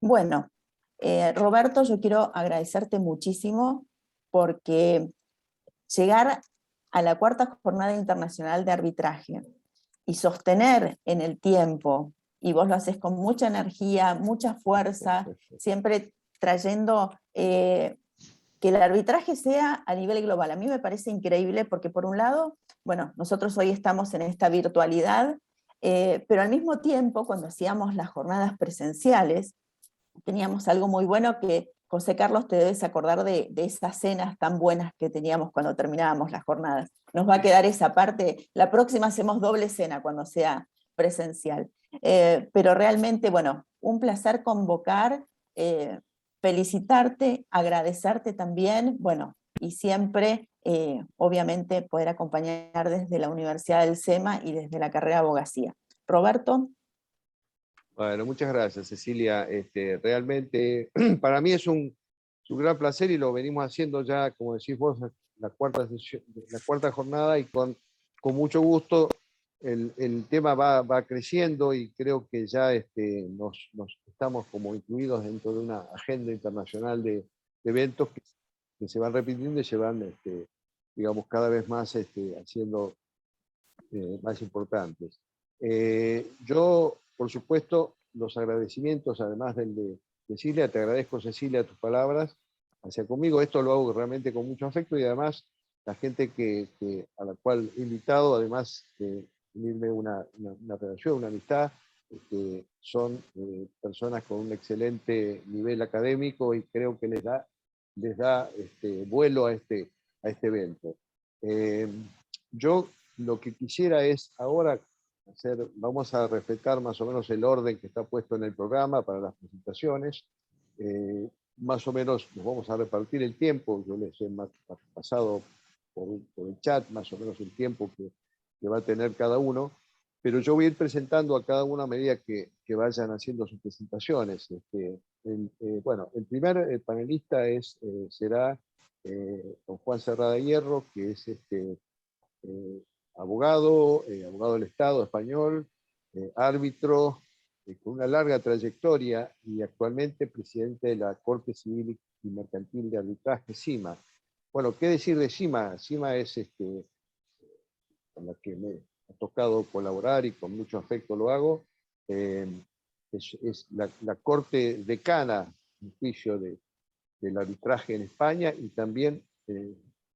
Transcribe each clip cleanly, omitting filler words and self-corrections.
Bueno, Roberto, yo quiero agradecerte muchísimo porque llegar a la cuarta jornada internacional de arbitraje y sostener en el tiempo, y vos lo haces con mucha energía, mucha fuerza, siempre trayendo que el arbitraje sea a nivel global. A mí me parece increíble porque por un lado, bueno, nosotros hoy estamos en esta virtualidad, pero al mismo tiempo, cuando hacíamos las jornadas presenciales, teníamos algo muy bueno que, José Carlos, te debes acordar de esas cenas tan buenas que teníamos cuando terminábamos las jornadas. Nos va a quedar esa parte, la próxima hacemos doble cena cuando sea presencial. Pero realmente, bueno, un placer convocar, felicitarte, agradecerte también, bueno, y siempre, obviamente, poder acompañar desde la Universidad del SEMA y desde la carrera de abogacía. Roberto. Bueno, muchas gracias, Cecilia. Realmente para mí es un gran placer y lo venimos haciendo ya, como decís vos, la cuarta jornada, y con mucho gusto. El tema va creciendo y creo que ya nos estamos como incluidos dentro de una agenda internacional de eventos que se van repitiendo y se van, digamos, cada vez más haciendo más importantes. Yo, por supuesto, los agradecimientos, además del de Cecilia, te agradezco, Cecilia, tus palabras hacia conmigo. Esto lo hago realmente con mucho afecto, y además la gente a la cual he invitado, además de unirme una relación, una amistad, son personas con un excelente nivel académico, y creo que les da vuelo a este evento. Yo lo que quisiera es ahora vamos a respetar más o menos el orden que está puesto en el programa para las presentaciones. Más o menos nos vamos a repartir el tiempo. Yo les he pasado por el chat más o menos el tiempo que va a tener cada uno, pero yo voy a ir presentando a cada uno a medida que vayan haciendo sus presentaciones. Bueno, el primer panelista será don Juan Cerrada Hierro, que es abogado del Estado español, árbitro, con una larga trayectoria, y actualmente presidente de la Corte Civil y Mercantil de Arbitraje, CIMA. Bueno, ¿qué decir de CIMA? CIMA es con la que me ha tocado colaborar y con mucho afecto lo hago. Es la Corte decana, en juicio, del arbitraje en España, y también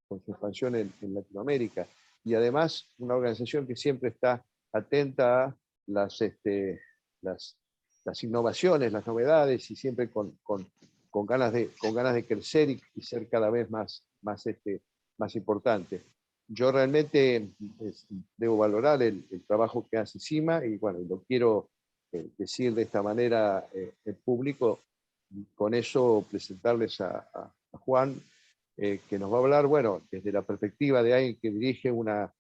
con su expansión en Latinoamérica. Y además una organización que siempre está atenta a las innovaciones, las novedades, y siempre con ganas de crecer y ser cada vez más importante. Yo realmente debo valorar el trabajo que hace CIMA, y bueno, lo quiero decir de esta manera en público. Con eso presentarles a Juan, que nos va a hablar, bueno, desde la perspectiva de alguien que dirige una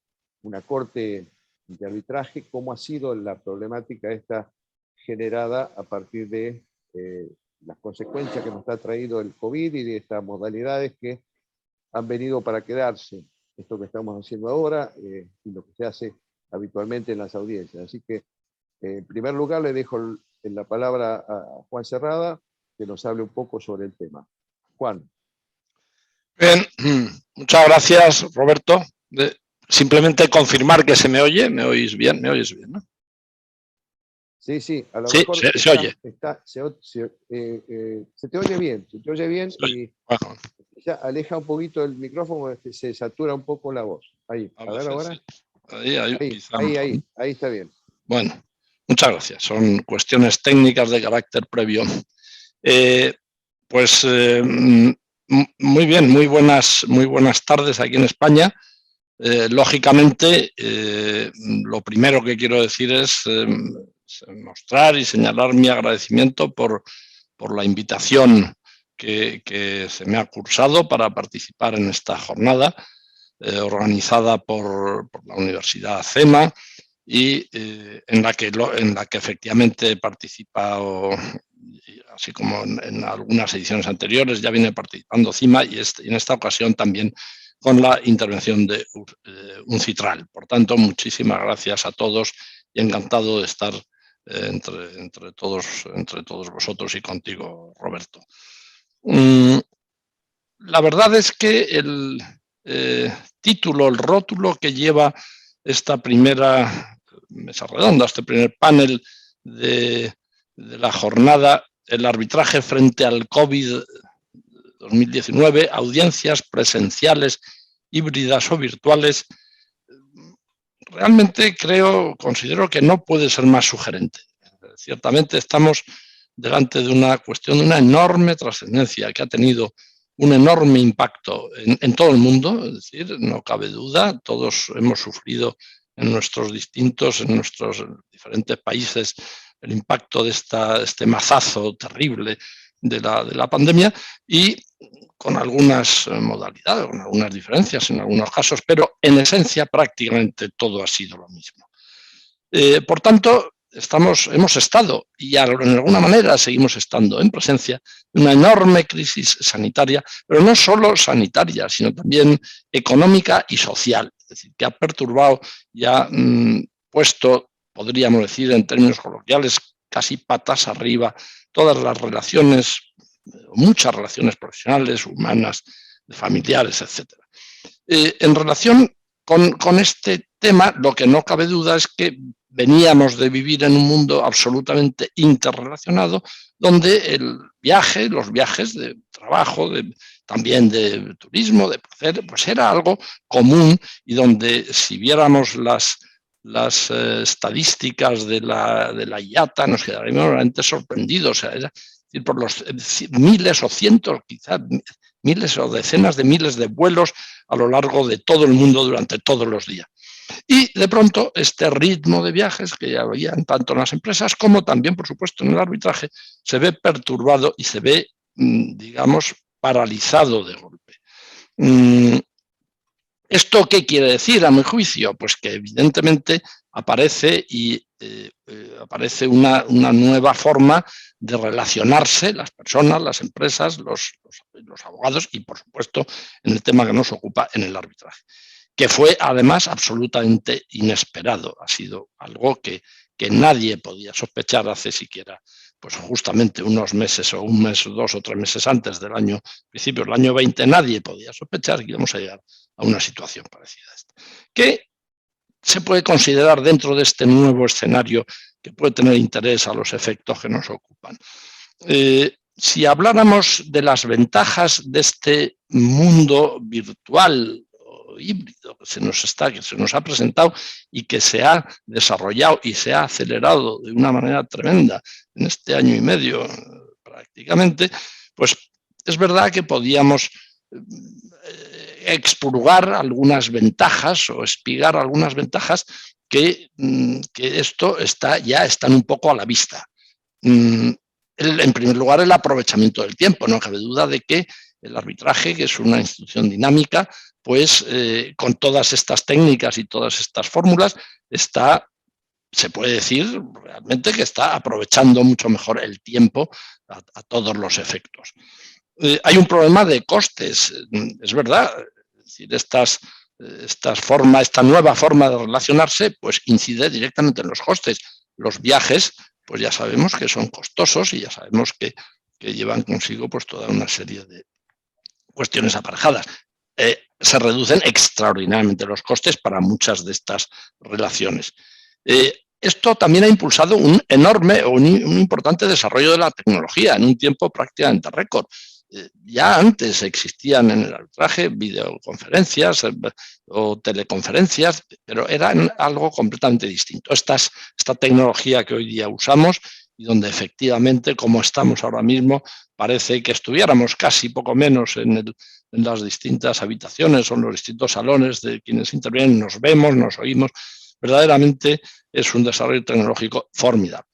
corte de arbitraje, cómo ha sido la problemática esta generada a partir de las consecuencias que nos ha traído el COVID y de estas modalidades que han venido para quedarse. Esto que estamos haciendo ahora y lo que se hace habitualmente en las audiencias. Así que, en primer lugar, le dejo la palabra a Juan Cerrada, que nos hable un poco sobre el tema. Juan. Bien, muchas gracias, Roberto. Simplemente confirmar que se me oye. ¿Me oís bien? ¿Me oyes bien, no? Sí, sí, a lo sí, mejor se oye. Se te oye bien, y bueno. ya aleja un poquito el micrófono, se satura un poco la voz. Ahí, a ver ahora. Sí. Ahí está bien. Bueno, muchas gracias. Son cuestiones técnicas de carácter previo. Muy bien, muy buenas tardes aquí en España. Lógicamente, lo primero que quiero decir es mostrar y señalar mi agradecimiento por la invitación que se me ha cursado para participar en esta jornada organizada por la Universidad CEMA, y en la que efectivamente he participado, así como en algunas ediciones anteriores. Ya viene participando CIMA, y en esta ocasión también con la intervención de UNCITRAL. Por tanto, muchísimas gracias a todos y encantado de estar entre todos vosotros y contigo, Roberto. La verdad es que el título, el rótulo que lleva esta primera mesa redonda, este primer panel de la jornada, el arbitraje frente al COVID 2019, audiencias presenciales, híbridas o virtuales, realmente considero que no puede ser más sugerente. Ciertamente estamos delante de una cuestión de una enorme trascendencia que ha tenido un enorme impacto en todo el mundo, es decir, no cabe duda, todos hemos sufrido en nuestros diferentes países el impacto de este mazazo terrible de la pandemia, y con algunas modalidades, con algunas diferencias en algunos casos, pero en esencia prácticamente todo ha sido lo mismo. Por tanto, hemos estado, y en alguna manera seguimos estando en presencia de una enorme crisis sanitaria, pero no solo sanitaria, sino también económica y social, es decir, que ha perturbado y ha puesto, podríamos decir en términos coloquiales, casi patas arriba todas las relaciones, muchas relaciones profesionales, humanas, familiares, etc. En relación con este tema, lo que no cabe duda es que veníamos de vivir en un mundo absolutamente interrelacionado, donde los viajes de trabajo, también de turismo, de placer, pues era algo común, y donde si viéramos las estadísticas de la IATA nos quedaríamos realmente sorprendidos. Es decir, por los miles o cientos, quizás miles o decenas de miles de vuelos a lo largo de todo el mundo durante todos los días. Y de pronto este ritmo de viajes que ya había tanto en las empresas como también, por supuesto, en el arbitraje, se ve perturbado y se ve, digamos, paralizado de golpe. ¿Esto qué quiere decir, a mi juicio? Pues que evidentemente aparece una nueva forma de relacionarse las personas, las empresas, los abogados y, por supuesto, en el tema que nos ocupa, en el arbitraje, que fue además absolutamente inesperado. Ha sido algo que nadie podía sospechar hace siquiera, pues justamente unos meses o un mes, 2 o 3 meses antes del principio del año 20, nadie podía sospechar que íbamos a llegar a una situación parecida a esta. ¿Qué se puede considerar dentro de este nuevo escenario que puede tener interés a los efectos que nos ocupan? Si habláramos de las ventajas de este mundo virtual o híbrido que se nos ha presentado y que se ha desarrollado y se ha acelerado de una manera tremenda en este año y medio prácticamente, pues es verdad que podíamos expurgar algunas ventajas o espigar algunas ventajas que esto ya están un poco a la vista. En primer lugar, el aprovechamiento del tiempo. No cabe duda de que el arbitraje, que es una institución dinámica, pues con todas estas técnicas y todas estas fórmulas, se puede decir realmente que está aprovechando mucho mejor el tiempo a todos los efectos. Hay un problema de costes, es verdad. Es decir, esta nueva forma de relacionarse, pues incide directamente en los costes. Los viajes, pues ya sabemos que son costosos y ya sabemos que llevan consigo pues toda una serie de cuestiones aparejadas. Se reducen extraordinariamente los costes para muchas de estas relaciones. Esto también ha impulsado un enorme o un importante desarrollo de la tecnología en un tiempo prácticamente récord. Ya antes existían en el arbitraje videoconferencias o teleconferencias, pero eran algo completamente distinto. Esta tecnología que hoy día usamos y donde efectivamente, como estamos ahora mismo, parece que estuviéramos casi poco menos en las distintas habitaciones o en los distintos salones de quienes intervienen, nos vemos, nos oímos. Verdaderamente es un desarrollo tecnológico formidable.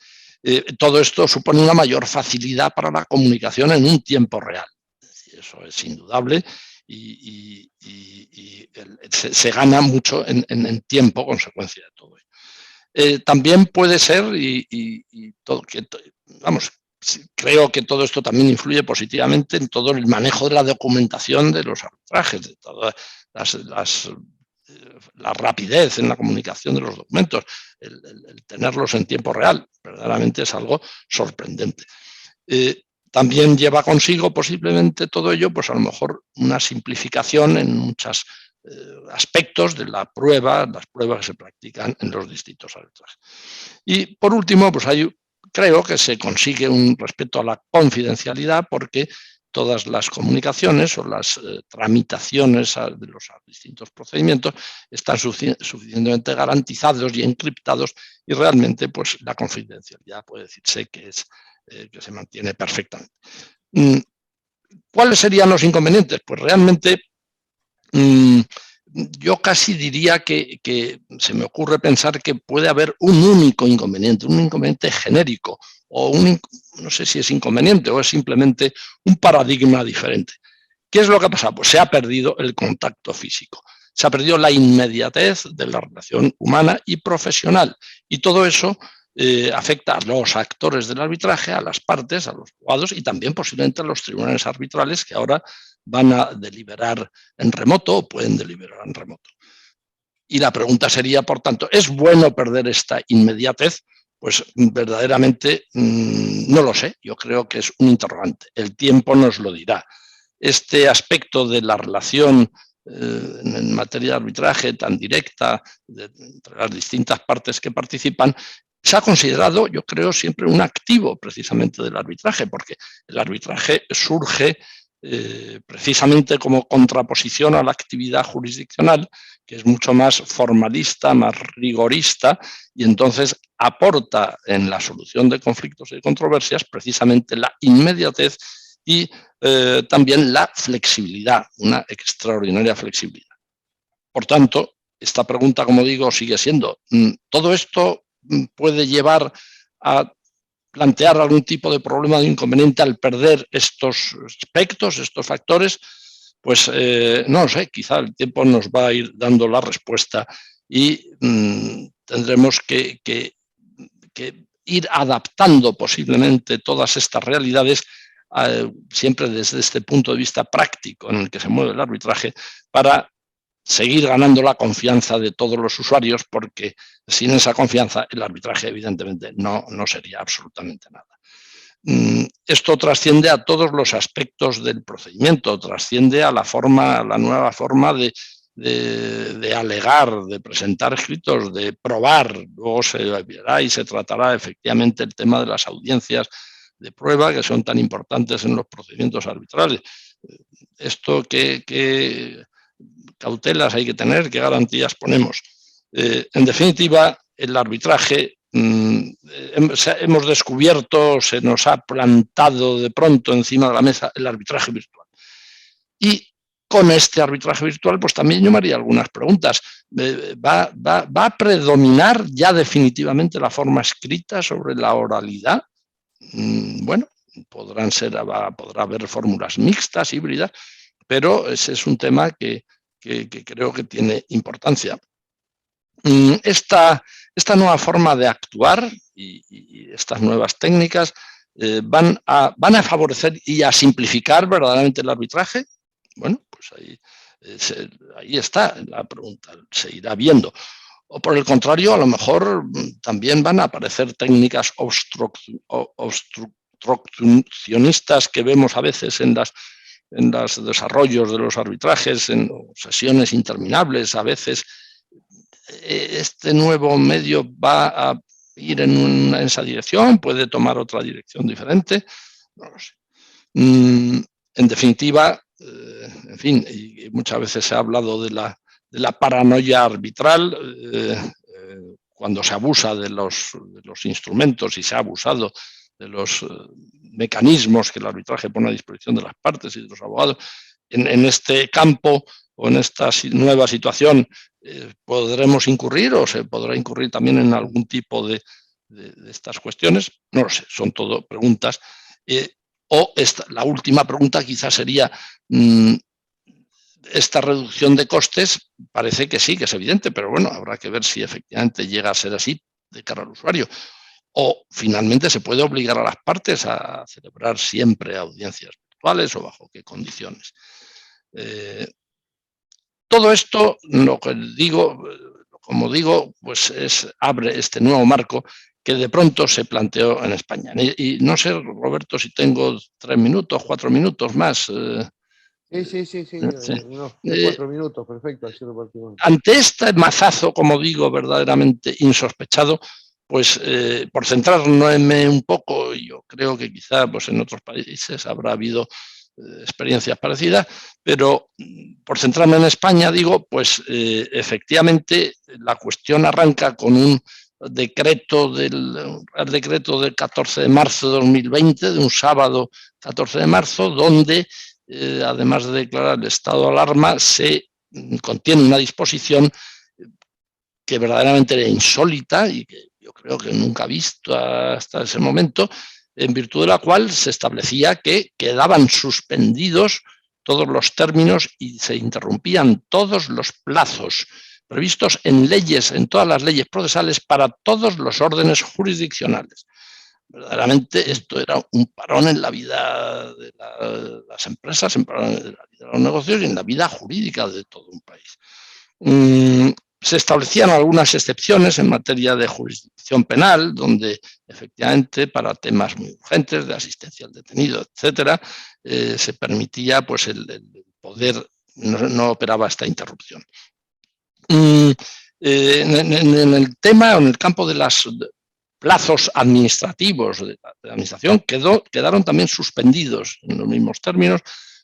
Todo esto supone una mayor facilidad para la comunicación en un tiempo real. Eso es indudable y se gana mucho en tiempo consecuencia de todo ello. También puede ser, creo que todo esto también influye positivamente en todo el manejo de la documentación de los arbitrajes, de todas las la rapidez en la comunicación de los documentos, el tenerlos en tiempo real, verdaderamente es algo sorprendente. También lleva consigo posiblemente todo ello, pues a lo mejor una simplificación en muchos aspectos de las pruebas que se practican en los distintos arbitrajes. Y por último, pues creo que se consigue un respeto a la confidencialidad, porque todas las comunicaciones o las tramitaciones de los distintos procedimientos están suficientemente garantizados y encriptados, y realmente pues la confidencialidad puede decirse que se mantiene perfectamente. ¿Cuáles serían los inconvenientes? Pues realmente yo casi diría que se me ocurre pensar que puede haber un único inconveniente, un inconveniente genérico, o no sé si es inconveniente o es simplemente un paradigma diferente. ¿Qué es lo que ha pasado? Pues se ha perdido el contacto físico, se ha perdido la inmediatez de la relación humana y profesional, y todo eso afecta a los actores del arbitraje, a las partes, a los juzgados y también posiblemente a los tribunales arbitrales, que ahora van a deliberar en remoto o pueden deliberar en remoto. Y la pregunta sería, por tanto, ¿es bueno perder esta inmediatez? Pues verdaderamente no lo sé, yo creo que es un interrogante. El tiempo nos lo dirá. Este aspecto de la relación en materia de arbitraje tan directa entre las distintas partes que participan, se ha considerado, yo creo, siempre un activo precisamente del arbitraje, porque el arbitraje surge precisamente como contraposición a la actividad jurisdiccional, que es mucho más formalista, más rigorista, y entonces aporta en la solución de conflictos y controversias precisamente la inmediatez y también la flexibilidad, una extraordinaria flexibilidad. Por tanto, esta pregunta, como digo, sigue siendo, ¿todo esto puede llevar a plantear algún tipo de problema, de inconveniente al perder estos aspectos, estos factores? Pues no lo sé, quizá el tiempo nos va a ir dando la respuesta y tendremos que ir adaptando posiblemente todas estas realidades siempre desde este punto de vista práctico en el que se mueve el arbitraje, para seguir ganando la confianza de todos los usuarios, porque sin esa confianza el arbitraje evidentemente no sería absolutamente nada. Esto trasciende a todos los aspectos del procedimiento, trasciende a la nueva forma de alegar, de presentar escritos, de probar. Luego se verá y se tratará efectivamente el tema de las audiencias de prueba, que son tan importantes en los procedimientos arbitrales. Esto ¿qué cautelas hay que tener? ¿Qué garantías ponemos? En definitiva, el arbitraje hemos descubierto, se nos ha plantado de pronto encima de la mesa el arbitraje virtual. Y con este arbitraje virtual, pues también yo me haría algunas preguntas. ¿Va a predominar ya definitivamente la forma escrita sobre la oralidad? Bueno, podrá haber fórmulas mixtas, híbridas, pero ese es un tema que creo que tiene importancia. Esta nueva forma de actuar y estas nuevas técnicas van a favorecer y a simplificar verdaderamente el arbitraje. Bueno, pues ahí está la pregunta, se irá viendo. O por el contrario, a lo mejor también van a aparecer técnicas obstruccionistas que vemos a veces en los desarrollos de los arbitrajes, en sesiones interminables. A veces este nuevo medio va a ir en esa dirección, puede tomar otra dirección diferente, no lo sé. En definitiva, en fin, y muchas veces se ha hablado de la paranoia arbitral, cuando se abusa de los instrumentos y se ha abusado de los mecanismos que el arbitraje pone a disposición de las partes y de los abogados. En este campo o en esta nueva situación podremos incurrir, o se podrá incurrir también en algún tipo de estas cuestiones. No lo sé, son todo preguntas. La última pregunta quizás sería, esta reducción de costes parece que sí, que es evidente, pero bueno, habrá que ver si efectivamente llega a ser así de cara al usuario. O finalmente se puede obligar a las partes a celebrar siempre audiencias virtuales, o bajo qué condiciones. Todo esto, lo que digo, como digo, pues abre este nuevo marco que de pronto se planteó en España. Y no sé, Roberto, si tengo 3 minutos, 4 minutos más. Sí, unos 3, 4 minutos, perfecto. Ante este mazazo, como digo, verdaderamente insospechado, pues por centrarme un poco, yo creo que quizá pues, en otros países habrá habido experiencias parecidas, pero por centrarme en España, digo, pues efectivamente la cuestión arranca con un decreto del 14 de marzo de 2020, de un sábado 14 de marzo, donde además de declarar el estado de alarma, se contiene una disposición que verdaderamente era insólita y que yo creo que nunca he visto hasta ese momento, en virtud de la cual se establecía que quedaban suspendidos todos los términos y se interrumpían todos los plazos previstos en leyes, en todas las leyes procesales para todos los órdenes jurisdiccionales. Verdaderamente esto era un parón en la vida de las empresas, en la vida de los negocios y en la vida jurídica de todo un país. Se establecían algunas excepciones en materia de jurisdicción penal, donde efectivamente para temas muy urgentes de asistencia al detenido, etcétera, se permitía pues el poder, no operaba esta interrupción. En el tema, en el campo de los plazos administrativos de la administración, quedaron también suspendidos en los mismos términos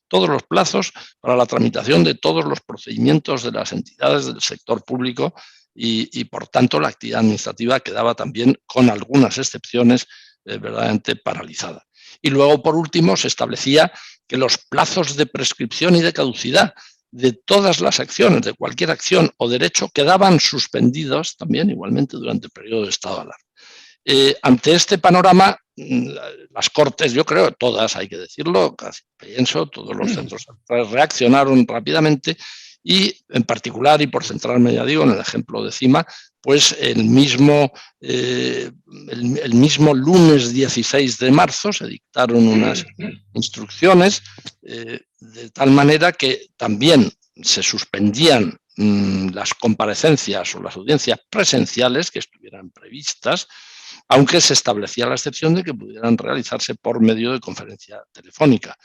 todos los plazos para la tramitación de todos los procedimientos de las entidades del sector público y por tanto, la actividad administrativa quedaba también, con algunas excepciones, verdaderamente paralizada. Y luego, por último, se establecía que los plazos de prescripción y de caducidad de todas las acciones, de cualquier acción o derecho, quedaban suspendidos también igualmente durante el periodo de estado de alarma. Ante este panorama, las Cortes, yo creo, todas, hay que decirlo, casi pienso, todos los centros reaccionaron rápidamente y, en particular, y por centrarme, ya digo, en el ejemplo de CIMA, pues el mismo lunes 16 de marzo se dictaron unas instrucciones de tal manera que también se suspendían las comparecencias o las audiencias presenciales que estuvieran previstas, aunque se establecía la excepción de que pudieran realizarse por medio de conferencia telefónica,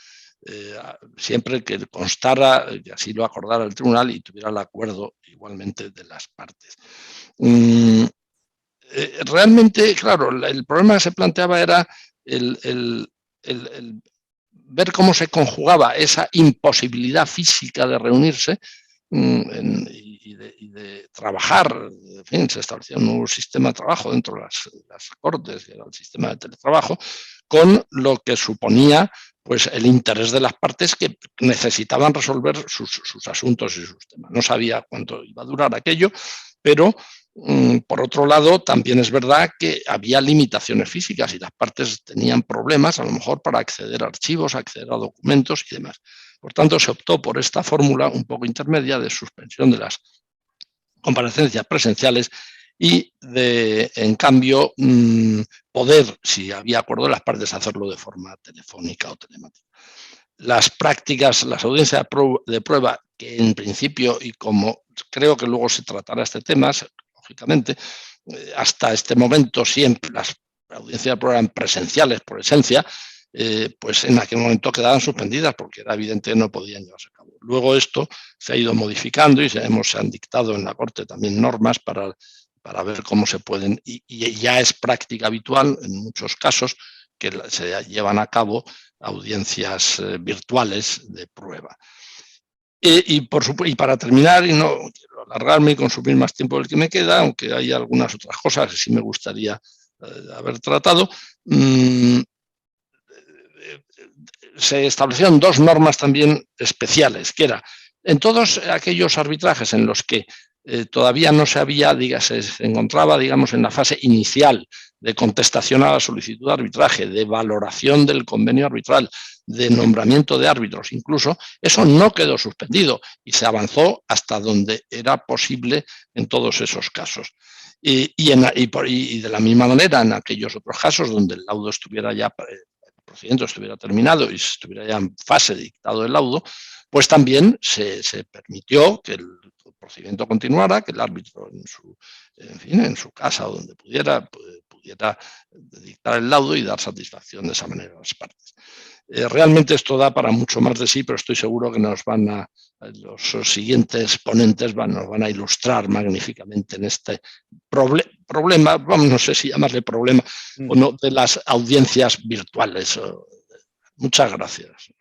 siempre que constara, que así lo acordara el tribunal y tuviera el acuerdo igualmente de las partes. Realmente, claro, el problema que se planteaba era el ver cómo se conjugaba esa imposibilidad física de reunirse y de trabajar. En fin, se establecía un nuevo sistema de trabajo dentro de las Cortes, que era el sistema de teletrabajo, con lo que suponía pues, el interés de las partes que necesitaban resolver sus asuntos y sus temas. No sabía cuánto iba a durar aquello, pero por otro lado, también es verdad que había limitaciones físicas y las partes tenían problemas, a lo mejor, para acceder a archivos, acceder a documentos y demás. Por tanto, se optó por esta fórmula un poco intermedia de suspensión de las comparecencias presenciales y en cambio, poder, si había acuerdo de las partes, hacerlo de forma telefónica o telemática. Las prácticas, las audiencias de prueba, que en principio, y como creo que luego se tratará este tema, lógicamente, hasta este momento siempre las audiencias de prueba eran presenciales por esencia, pues en aquel momento quedaban suspendidas porque era evidente que no podían llevarse a cabo. Luego esto se ha ido modificando y se han dictado en la Corte también normas para ver cómo se pueden, y ya es práctica habitual en muchos casos que se llevan a cabo audiencias virtuales de prueba. Y para terminar, y no quiero alargarme y consumir más tiempo del que me queda, aunque hay algunas otras cosas que sí me gustaría haber tratado, se establecieron dos normas también especiales, que era en todos aquellos arbitrajes en los que todavía no se encontraba, digamos, en la fase inicial de contestación a la solicitud de arbitraje, de valoración del convenio arbitral, de nombramiento de árbitros incluso, eso no quedó suspendido y se avanzó hasta donde era posible en todos esos casos. Y de la misma manera, en aquellos otros casos donde el laudo estuviera ya, el procedimiento estuviera terminado y estuviera ya en fase de dictado del laudo, pues también se permitió que el procedimiento continuara, que el árbitro en su casa o donde pudiera dictar el laudo y dar satisfacción de esa manera a las partes. Realmente esto da para mucho más de sí, pero estoy seguro que los siguientes ponentes nos van a ilustrar magníficamente en este problema, no sé si llamarle problema o no, de las audiencias virtuales. Muchas gracias.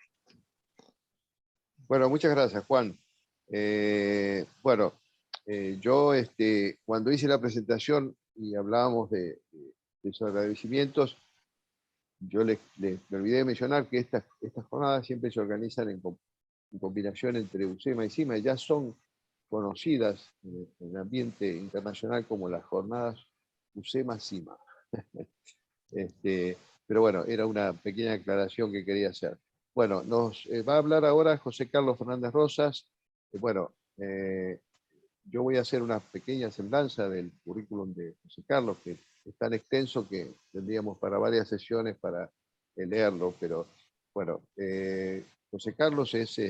Bueno, muchas gracias, Juan. Yo cuando hice la presentación y hablábamos de esos agradecimientos, yo me olvidé de mencionar que estas jornadas siempre se organizan en combinación entre UCEMA y CIMA, ya son conocidas en el ambiente internacional como las jornadas UCEMA-CIMA. Pero bueno, era una pequeña aclaración que quería hacer. Bueno, nos va a hablar ahora José Carlos Fernández Rosas. Yo voy a hacer una pequeña semblanza del currículum de José Carlos, que es tan extenso que tendríamos para varias sesiones para leerlo, pero bueno, José Carlos es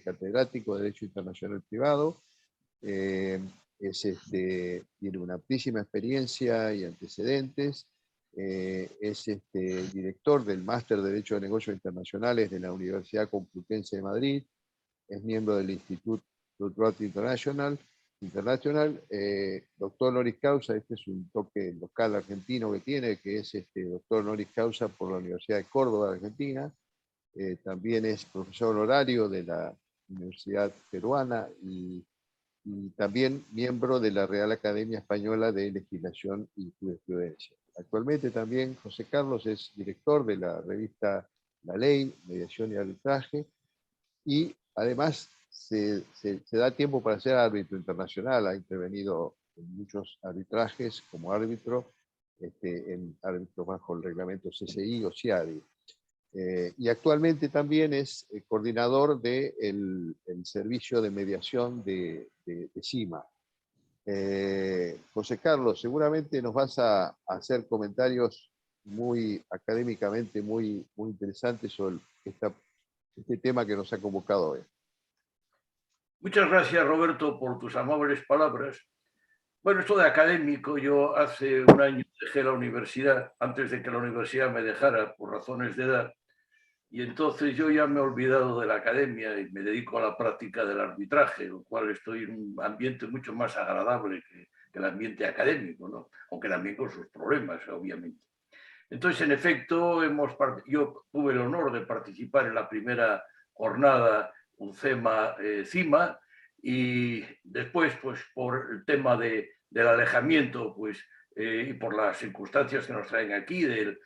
catedrático de Derecho Internacional Privado, tiene una amplísima experiencia y antecedentes, es director del Máster de Derecho de Negocios Internacionales de la Universidad Complutense de Madrid, es miembro del Instituto Truth International, doctor honoris causa, este es un toque local argentino que tiene, que es doctor honoris causa por la Universidad de Córdoba, Argentina, también es profesor honorario de la Universidad Peruana y también miembro de la Real Academia Española de Legislación y Jurisprudencia. Actualmente también José Carlos es director de la revista La Ley, Mediación y Arbitraje, y además se da tiempo para ser árbitro internacional, ha intervenido en muchos arbitrajes como árbitro, en árbitros bajo el reglamento CCI o CIADI. Y actualmente también es coordinador del servicio de mediación de CIMA. José Carlos, seguramente nos vas a hacer comentarios muy académicamente muy interesantes sobre este tema que nos ha convocado hoy. Muchas gracias, Roberto, por tus amables palabras. Bueno, esto de académico, yo hace un año dejé la universidad, antes de que la universidad me dejara por razones de edad, y entonces yo ya me he olvidado de la academia y me dedico a la práctica del arbitraje, lo cual estoy en un ambiente mucho más agradable que el ambiente académico, ¿no? Aunque también con sus problemas, obviamente. Entonces, en efecto, yo tuve el honor de participar en la primera jornada UCEMA-CIMA y después, pues por el tema del alejamiento, pues, y por las circunstancias que nos traen aquí del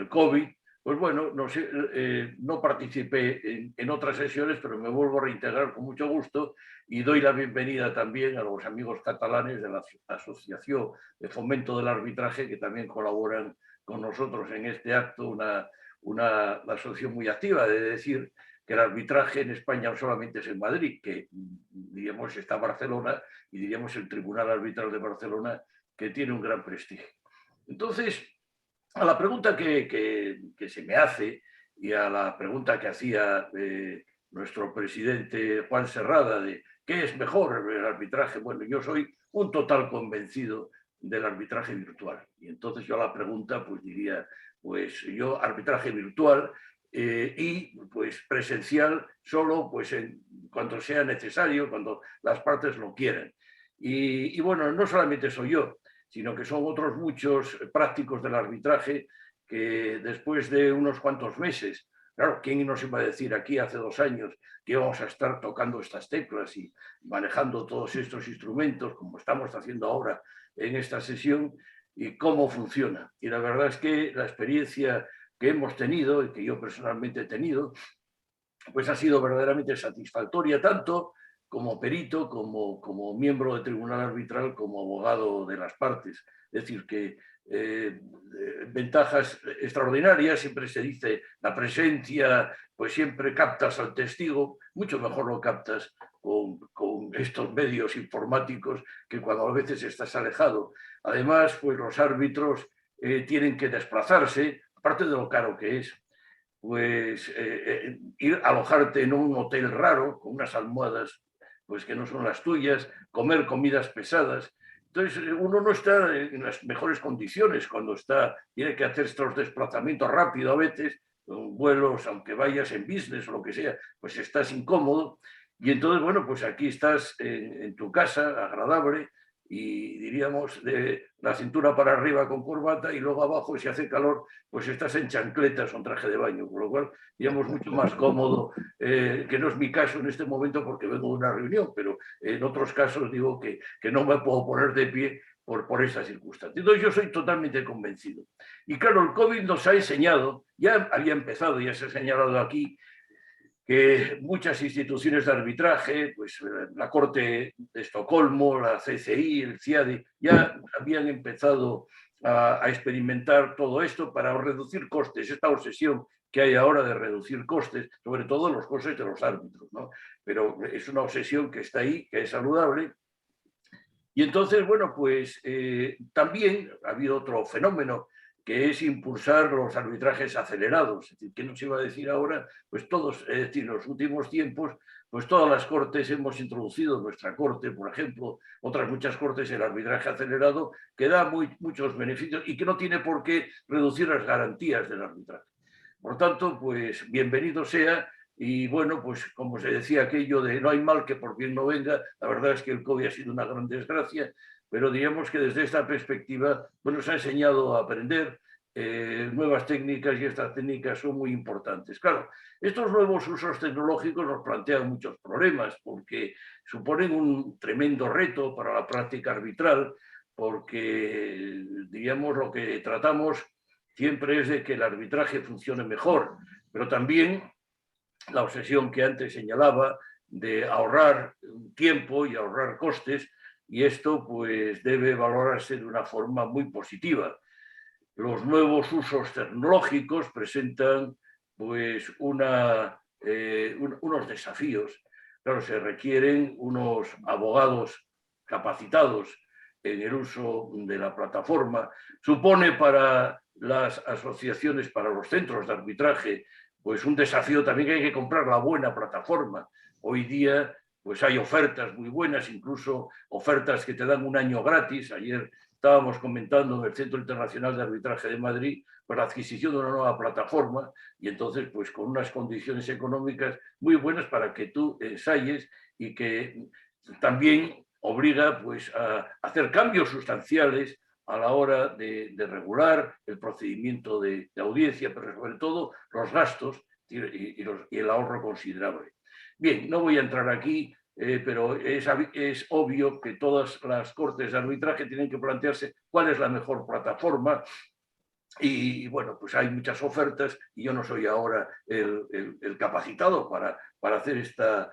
COVID, pues bueno, no participé en otras sesiones, pero me vuelvo a reintegrar con mucho gusto y doy la bienvenida también a los amigos catalanes de la Asociación de Fomento del Arbitraje que también colaboran con nosotros en este acto, una asociación muy activa, de decir que el arbitraje en España no solamente es en Madrid, que diríamos está Barcelona y diríamos el Tribunal Arbitral de Barcelona, que tiene un gran prestigio. Entonces, a la pregunta que se me hace y a la pregunta que hacía nuestro presidente Juan Serrada de ¿qué es mejor el arbitraje? Bueno, yo soy un total convencido del arbitraje virtual. Y entonces yo a la pregunta pues diría, pues yo arbitraje virtual y pues presencial solo pues cuando sea necesario, cuando las partes lo quieran. Y bueno, no solamente soy yo, sino que son otros muchos prácticos del arbitraje que después de unos cuantos meses, claro, ¿quién nos iba a decir aquí hace 2 años que íbamos a estar tocando estas teclas y manejando todos estos instrumentos como estamos haciendo ahora en esta sesión y cómo funciona? Y la verdad es que la experiencia que hemos tenido y que yo personalmente he tenido, pues ha sido verdaderamente satisfactoria tanto como perito, como miembro del tribunal arbitral, como abogado de las partes. Es decir, que ventajas extraordinarias, siempre se dice la presencia, pues siempre captas al testigo, mucho mejor lo captas con estos medios informáticos que cuando a veces estás alejado. Además, pues los árbitros tienen que desplazarse, aparte de lo caro que es, pues ir a alojarte en un hotel raro, con unas almohadas pues que no son las tuyas, comer comidas pesadas. Entonces, uno no está en las mejores condiciones cuando tiene que hacer estos desplazamientos rápidos a veces, vuelos, aunque vayas en business o lo que sea, pues estás incómodo. Y entonces, bueno, pues aquí estás en tu casa, agradable, y diríamos de la cintura para arriba con corbata y luego abajo, si hace calor, pues estás en chancletas o en traje de baño, con lo cual, digamos, mucho más cómodo, que no es mi caso en este momento porque vengo de una reunión, pero en otros casos digo que no me puedo poner de pie por esa circunstancia. Entonces yo soy totalmente convencido. Y claro, el COVID nos ha enseñado, ya había empezado, ya se ha señalado aquí, que muchas instituciones de arbitraje, pues la Corte de Estocolmo, la CCI, el CIADI, ya habían empezado a experimentar todo esto para reducir costes, esta obsesión que hay ahora de reducir costes, sobre todo los costes de los árbitros, ¿no? Pero es una obsesión que está ahí, que es saludable. Y entonces, bueno, pues también ha habido otro fenómeno que es impulsar los arbitrajes acelerados. Es decir, ¿qué nos iba a decir ahora? Pues todos, es decir, en los últimos tiempos, pues todas las cortes hemos introducido, nuestra corte, por ejemplo, otras muchas cortes, el arbitraje acelerado, que da muchos beneficios y que no tiene por qué reducir las garantías del arbitraje. Por tanto, pues bienvenido sea. Y bueno, pues como se decía aquello de no hay mal que por bien no venga, la verdad es que el COVID ha sido una gran desgracia, pero digamos que desde esta perspectiva bueno, nos ha enseñado a aprender nuevas técnicas y estas técnicas son muy importantes. Claro, estos nuevos usos tecnológicos nos plantean muchos problemas porque suponen un tremendo reto para la práctica arbitral porque, digamos, lo que tratamos siempre es de que el arbitraje funcione mejor, pero también la obsesión que antes señalaba de ahorrar tiempo y ahorrar costes, y esto pues debe valorarse de una forma muy positiva. Los nuevos usos tecnológicos presentan pues unos desafíos. Claro, se requieren unos abogados capacitados en el uso de la plataforma. Supone para las asociaciones, para los centros de arbitraje, pues un desafío también que hay que comprar la buena plataforma. Hoy día pues hay ofertas muy buenas, incluso ofertas que te dan un año gratis. Ayer estábamos comentando en el Centro Internacional de Arbitraje de Madrid pues la adquisición de una nueva plataforma y entonces pues con unas condiciones económicas muy buenas para que tú ensayes y que también obliga pues a hacer cambios sustanciales a la hora de regular el procedimiento de audiencia, pero sobre todo los gastos y el ahorro considerable. Bien, no voy a entrar aquí, pero es obvio que todas las cortes de arbitraje tienen que plantearse cuál es la mejor plataforma. Y bueno, pues hay muchas ofertas y yo no soy ahora el capacitado para hacer esta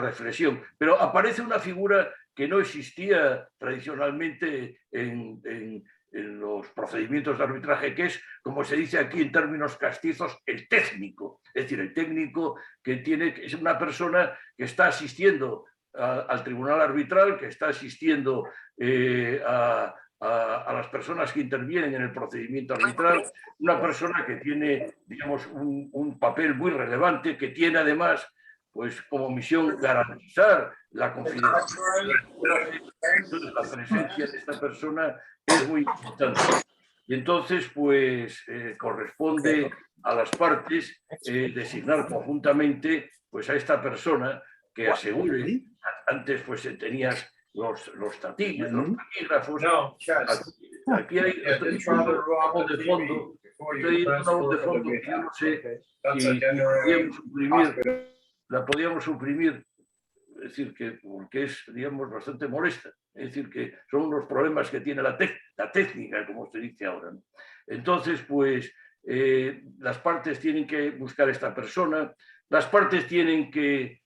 reflexión. Pero aparece una figura que no existía tradicionalmente en los procedimientos de arbitraje, que es, como se dice aquí en términos castizos, el técnico. Es decir, el técnico que es una persona que está asistiendo al tribunal arbitral, que está asistiendo a las personas que intervienen en el procedimiento arbitral, una persona que tiene, digamos, un papel muy relevante, que tiene además, pues como misión garantizar la confidencialidad. Entonces, la presencia de esta persona es muy importante. Y entonces, pues, corresponde a las partes designar conjuntamente pues, a esta persona que asegure, antes pues tenías los taquígrafos. Aquí hay una voz de fondo, que yo no sé si la podíamos suprimir, es decir, porque es, digamos, bastante molesta. Es decir, que son los problemas que tiene la técnica, como se dice ahora, ¿no? Entonces, pues, las partes tienen que buscar esta persona, las partes tienen que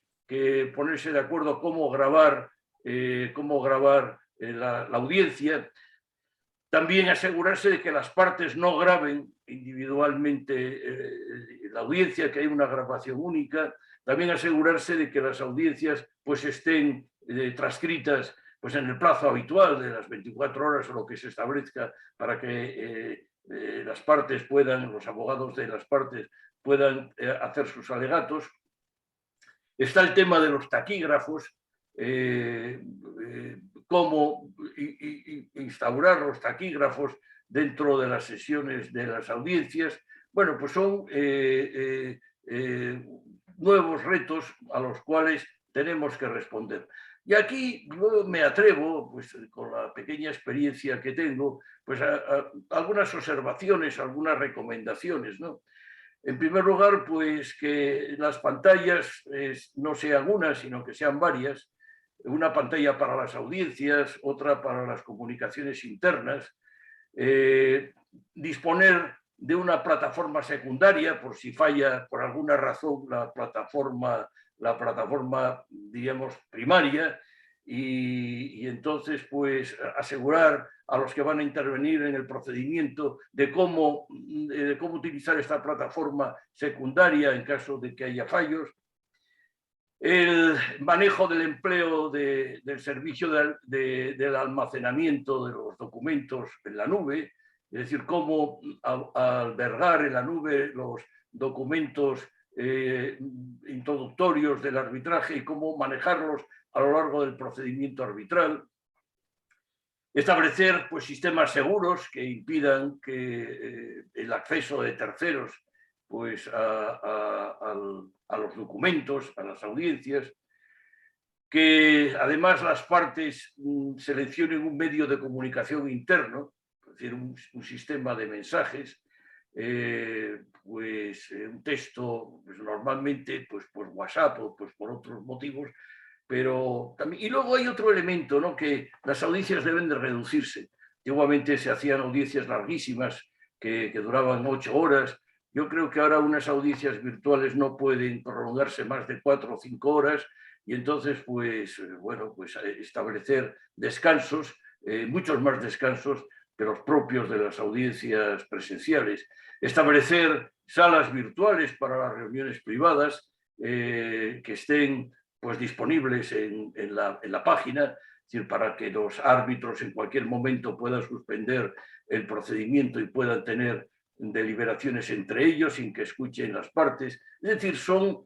ponerse de acuerdo cómo grabar la audiencia. También asegurarse de que las partes no graben individualmente la audiencia, que hay una grabación única. También asegurarse de que las audiencias pues, estén transcritas pues, en el plazo habitual de las 24 horas o lo que se establezca para que las partes puedan, los abogados de las partes puedan hacer sus alegatos. Está el tema de los taquígrafos, cómo instaurar los taquígrafos dentro de las sesiones de las audiencias. Bueno, pues son nuevos retos a los cuales tenemos que responder. Y aquí yo me atrevo, pues con la pequeña experiencia que tengo, pues a algunas observaciones, algunas recomendaciones, ¿no? En primer lugar, pues que las pantallas no sean una, sino que sean varias. Una pantalla para las audiencias, otra para las comunicaciones internas. Disponer de una plataforma secundaria por si falla por alguna razón la plataforma, diríamos, primaria, y entonces pues asegurar a los que van a intervenir en el procedimiento de cómo utilizar esta plataforma secundaria en caso de que haya fallos. El manejo del empleo del servicio del almacenamiento de los documentos en la nube, es decir, cómo albergar en la nube los documentos introductorios del arbitraje y cómo manejarlos a lo largo del procedimiento arbitral. Establecer pues, sistemas seguros que impidan que el acceso de terceros pues, a los documentos, a las audiencias, que además las partes seleccionen un medio de comunicación interno, es decir, un sistema de mensajes, pues un texto pues, normalmente pues, por WhatsApp o pues, por otros motivos, pero también, y luego hay otro elemento, ¿no? Que las audiencias deben de reducirse. Antiguamente se hacían audiencias larguísimas que duraban 8 horas. Yo creo que ahora unas audiencias virtuales no pueden prolongarse más de 4 o 5 horas y entonces, pues, bueno, pues establecer descansos, muchos más descansos que los propios de las audiencias presenciales. Establecer salas virtuales para las reuniones privadas que estén pues disponibles en la página, es decir, para que los árbitros en cualquier momento puedan suspender el procedimiento y puedan tener deliberaciones entre ellos sin que escuchen las partes. Es decir, son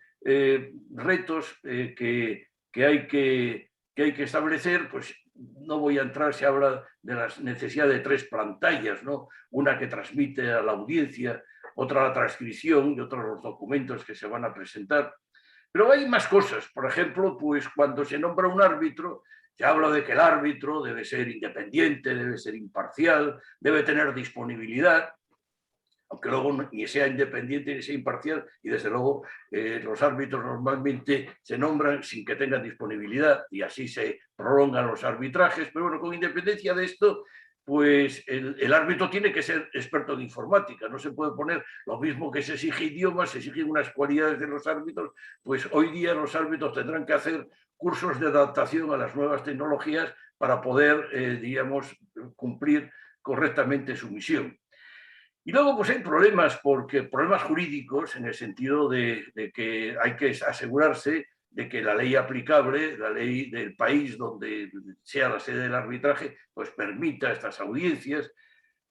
retos que hay que establecer. Pues no voy a entrar, se habla de la necesidad de 3 pantallas, ¿no? Una que transmite a la audiencia, otra la transcripción y otra los documentos que se van a presentar. Pero hay más cosas. Por ejemplo, pues cuando se nombra un árbitro, se habla de que el árbitro debe ser independiente, debe ser imparcial, debe tener disponibilidad, aunque luego ni sea independiente ni sea imparcial, y desde luego los árbitros normalmente se nombran sin que tengan disponibilidad y así se prolongan los arbitrajes. Pero bueno, con independencia de esto, pues el árbitro tiene que ser experto en informática, no se puede poner lo mismo que se exige idiomas, se exigen unas cualidades de los árbitros, pues hoy día los árbitros tendrán que hacer cursos de adaptación a las nuevas tecnologías para poder, digamos, cumplir correctamente su misión. Y luego pues hay problemas jurídicos en el sentido de que hay que asegurarse de que la ley aplicable, la ley del país donde sea la sede del arbitraje, pues permita estas audiencias,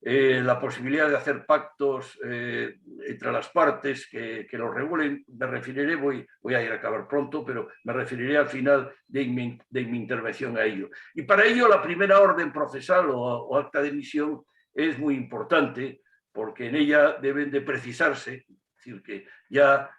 la posibilidad de hacer pactos entre las partes que los regulen. Me referiré, voy a ir a acabar pronto, pero me referiré al final de mi intervención a ello. Y para ello la primera orden procesal o acta de emisión es muy importante, porque en ella deben de precisarse, es decir, que ya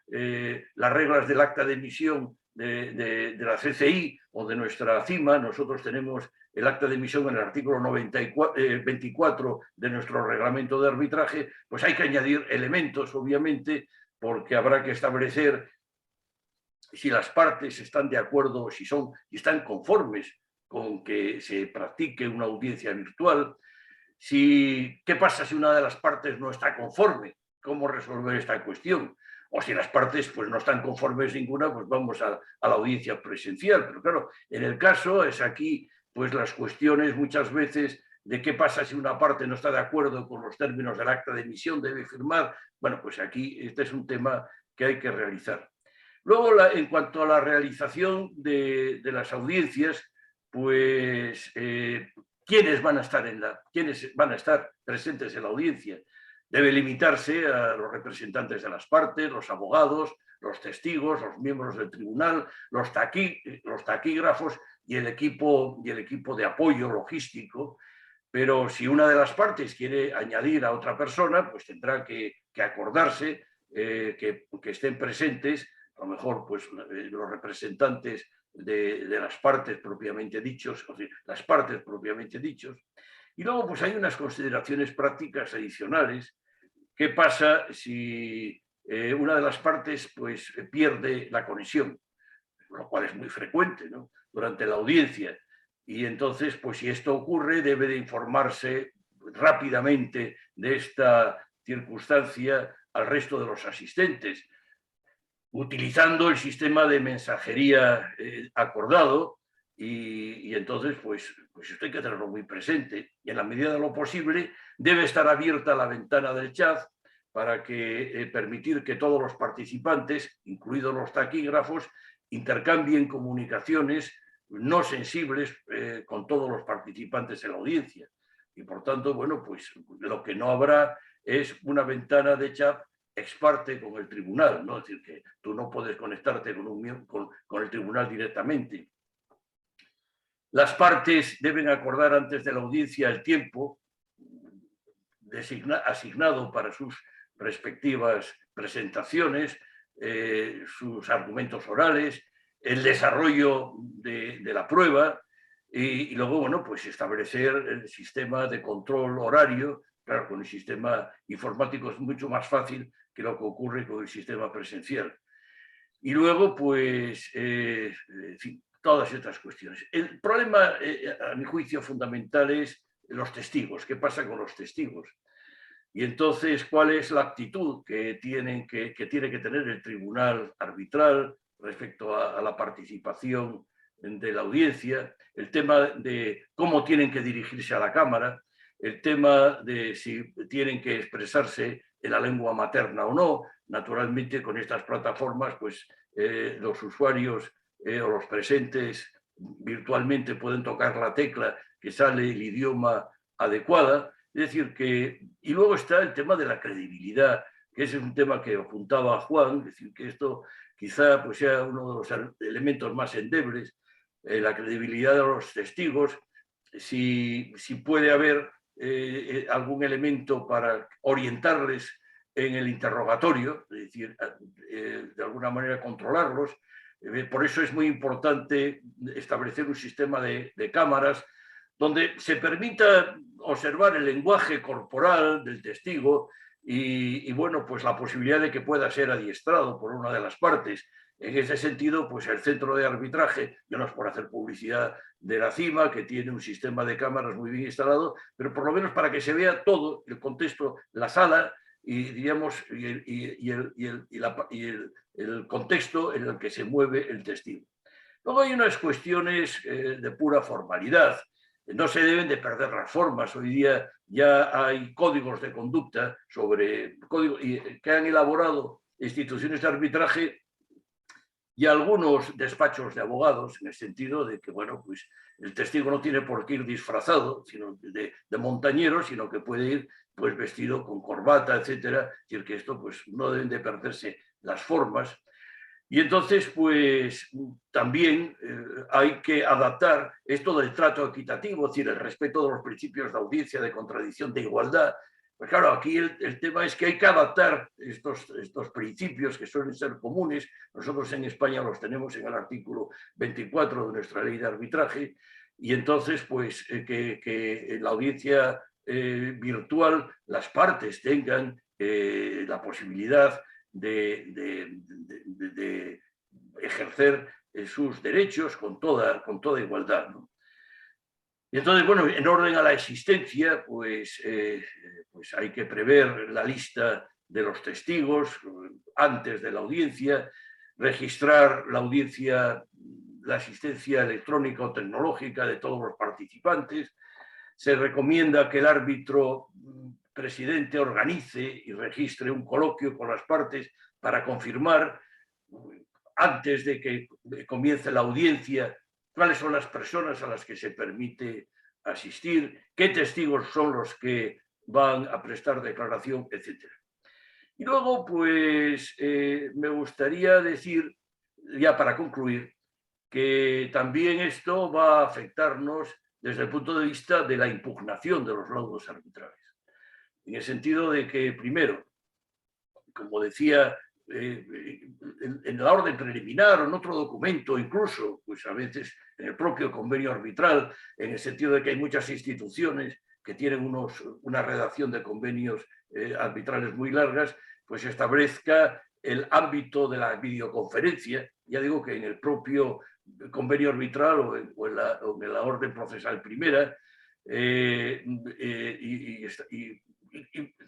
las reglas del acta de emisión de la CCI o de nuestra CIMA, nosotros tenemos el acta de emisión en el artículo 24 de nuestro reglamento de arbitraje, pues hay que añadir elementos, obviamente, porque habrá que establecer si las partes están de acuerdo, si están conformes con que se practique una audiencia virtual. ¿Qué pasa si una de las partes no está conforme? ¿Cómo resolver esta cuestión? O si las partes pues, no están conformes ninguna, pues vamos a la audiencia presencial. Pero claro, en el caso es aquí pues las cuestiones muchas veces de qué pasa si una parte no está de acuerdo con los términos del acta de emisión, debe firmar. Bueno, pues aquí este es un tema que hay que realizar. Luego, en cuanto a la realización de las audiencias, pues ¿quiénes van a estar presentes en la audiencia? Debe limitarse a los representantes de las partes, los abogados, los testigos, los miembros del tribunal, los taquígrafos y el equipo de apoyo logístico. Pero si una de las partes quiere añadir a otra persona, pues tendrá que acordarse que estén presentes, a lo mejor pues, los representantes de las partes propiamente dichos, o sea, las partes propiamente dichos. Y luego pues hay unas consideraciones prácticas adicionales. ¿Qué pasa si una de las partes pues, pierde la conexión? Lo cual es muy frecuente, ¿no?, durante la audiencia. Y entonces, pues si esto ocurre, debe de informarse rápidamente de esta circunstancia al resto de los asistentes, utilizando el sistema de mensajería acordado. Y entonces, pues esto hay que tenerlo muy presente. Y en la medida de lo posible, debe estar abierta la ventana del chat para que permitir que todos los participantes, incluidos los taquígrafos, intercambien comunicaciones no sensibles con todos los participantes en la audiencia. Y por tanto, bueno, pues lo que no habrá es una ventana de chat ex parte con el tribunal, ¿no? Es decir, que tú no puedes conectarte con el tribunal directamente. Las partes deben acordar antes de la audiencia el tiempo asignado para sus respectivas presentaciones, sus argumentos orales, el desarrollo de la prueba y luego, bueno, pues establecer el sistema de control horario. Claro, con el sistema informático es mucho más fácil que lo que ocurre con el sistema presencial. Y luego, pues, en fin, todas estas cuestiones. El problema, a mi juicio, fundamental es los testigos. ¿Qué pasa con los testigos? Y entonces, ¿cuál es la actitud que tiene que tener el tribunal arbitral respecto a la participación de la audiencia? El tema de cómo tienen que dirigirse a la Cámara, el tema de si tienen que expresarse en la lengua materna o no. Naturalmente, con estas plataformas, pues los usuarios o los presentes virtualmente pueden tocar la tecla que sale el idioma adecuada. Es decir, y luego está el tema de la credibilidad, que ese es un tema que apuntaba Juan, es decir, que esto quizá pues, sea uno de los elementos más endebles, la credibilidad de los testigos, si puede haber algún elemento para orientarles en el interrogatorio, es decir, de alguna manera controlarlos. Por eso es muy importante establecer un sistema de cámaras donde se permita observar el lenguaje corporal del testigo y bueno, pues la posibilidad de que pueda ser adiestrado por una de las partes. En ese sentido, pues el centro de arbitraje, yo no es por hacer publicidad de la CIMA, que tiene un sistema de cámaras muy bien instalado, pero por lo menos para que se vea todo el contexto, la sala y, digamos, el contexto en el que se mueve el testigo. Luego hay unas cuestiones de pura formalidad. No se deben de perder las formas. Hoy día ya hay códigos de conducta que han elaborado instituciones de arbitraje y algunos despachos de abogados, en el sentido de que, bueno, pues el testigo no tiene por qué ir disfrazado sino de montañero, sino que puede ir pues vestido con corbata, etcétera. Es decir, que esto pues no deben de perderse las formas. Y entonces, pues también hay que adaptar esto del trato equitativo, es decir, el respeto de los principios de audiencia, de contradicción, de igualdad. Pues claro, aquí el tema es que hay que adaptar estos principios que suelen ser comunes. Nosotros en España los tenemos en el artículo 24 de nuestra ley de arbitraje. Y entonces, pues que en la audiencia virtual las partes tengan la posibilidad de ejercer sus derechos con toda igualdad, ¿no? Y entonces, bueno, en orden a la existencia, pues hay que prever la lista de los testigos antes de la audiencia, registrar la audiencia, la asistencia electrónica o tecnológica de todos los participantes. Se recomienda que el árbitro presidente organice y registre un coloquio con las partes para confirmar, antes de que comience la audiencia, cuáles son las personas a las que se permite asistir, qué testigos son los que van a prestar declaración, etc. Y luego, pues, me gustaría decir, ya para concluir, que también esto va a afectarnos desde el punto de vista de la impugnación de los laudos arbitrales. En el sentido de que, primero, como decía, en la orden preliminar o en otro documento, incluso, pues a veces en el propio convenio arbitral, en el sentido de que hay muchas instituciones que tienen una redacción de convenios arbitrales muy largas, pues establezca el ámbito de la videoconferencia. Ya digo que en el propio convenio arbitral o en la orden procesal primera, y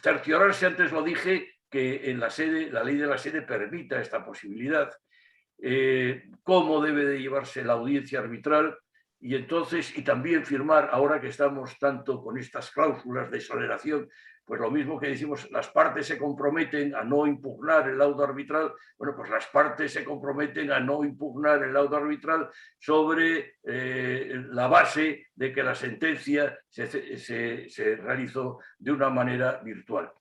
cerciorarse, antes lo dije, que en la ley de la sede permita esta posibilidad, cómo debe de llevarse la audiencia arbitral, y entonces, y también firmar, ahora que estamos tanto con estas cláusulas de exoneración, pues lo mismo que decimos, las partes se comprometen a no impugnar el laudo arbitral, bueno, pues las partes se comprometen a no impugnar el laudo arbitral sobre la base de que la sentencia se realizó de una manera virtual.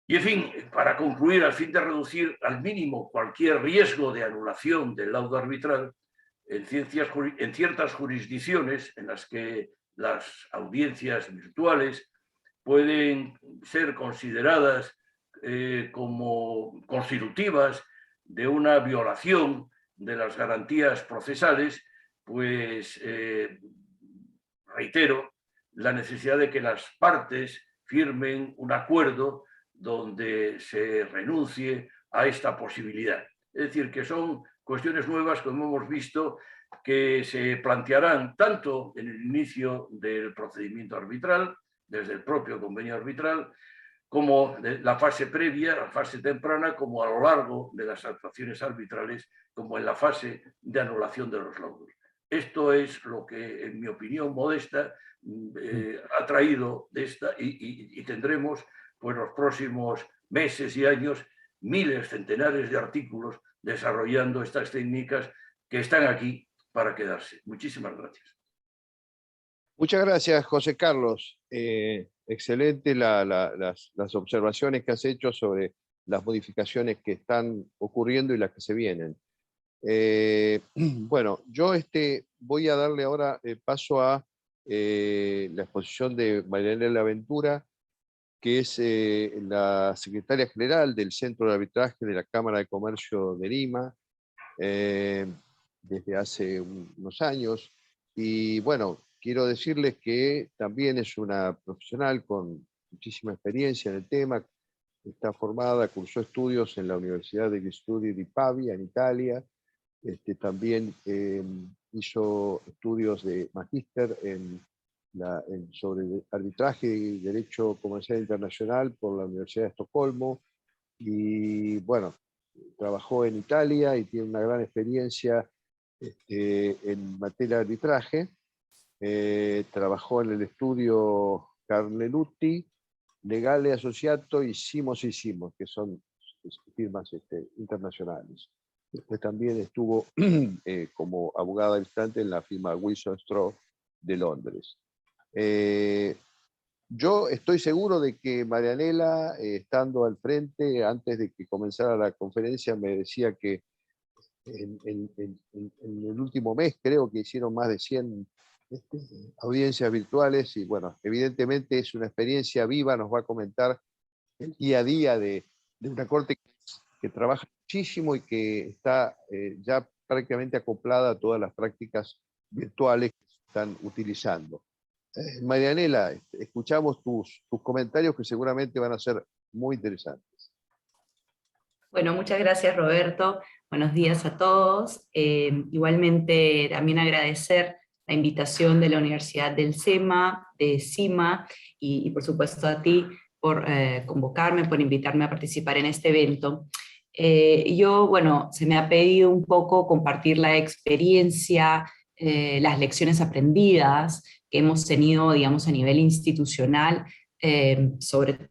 Y en fin, para concluir, al fin de reducir al mínimo cualquier riesgo de anulación del laudo arbitral, en ciertas jurisdicciones en las que las audiencias virtuales pueden ser consideradas como constitutivas de una violación de las garantías procesales, pues reitero la necesidad de que las partes firmen un acuerdo donde se renuncie a esta posibilidad. Es decir, que son cuestiones nuevas, como hemos visto, que se plantearán tanto en el inicio del procedimiento arbitral, desde el propio convenio arbitral, como de la fase previa, la fase temprana, como a lo largo de las actuaciones arbitrales, como en la fase de anulación de los laudos. Esto es lo que, en mi opinión modesta, ha traído de esta, y tendremos pues los próximos meses y años miles, centenares de artículos desarrollando estas técnicas que están aquí para quedarse. Muchísimas gracias. Muchas gracias, José Carlos. Excelente las observaciones que has hecho sobre las modificaciones que están ocurriendo y las que se vienen. Bueno, yo voy a darle ahora paso a la exposición de Marianela Ventura, que es la secretaria general del Centro de Arbitraje de la Cámara de Comercio de Lima, desde hace unos años. Y bueno, quiero decirles que también es una profesional con muchísima experiencia en el tema. Está formada, cursó estudios en la Universidad degli Studi di Pavia, en Italia. También hizo estudios de magíster sobre arbitraje y derecho comercial internacional por la Universidad de Estocolmo, y bueno, trabajó en Italia y tiene una gran experiencia en materia de arbitraje. Trabajó en el estudio Carlelutti, Legale Associato y Simos, que son firmas internacionales. Después también estuvo como abogada distante en la firma Wilson Straw de Londres. Yo estoy seguro de que Marianela, estando al frente, antes de que comenzara la conferencia, me decía que en el último mes creo que hicieron más de 100 audiencias virtuales, y bueno, evidentemente es una experiencia viva, nos va a comentar el día a día de una corte que trabaja muchísimo y que está ya prácticamente acoplada a todas las prácticas virtuales que se están utilizando. Marianela, escuchamos tus comentarios que seguramente van a ser muy interesantes. Bueno, muchas gracias, Roberto. Buenos días a todos. Igualmente también agradecer la invitación de la Universidad del SEMA, de CIMA, y por supuesto a ti por convocarme, por invitarme a participar en este evento. Yo, bueno, se me ha pedido un poco compartir la experiencia, las lecciones aprendidas que hemos tenido, digamos, a nivel institucional sobre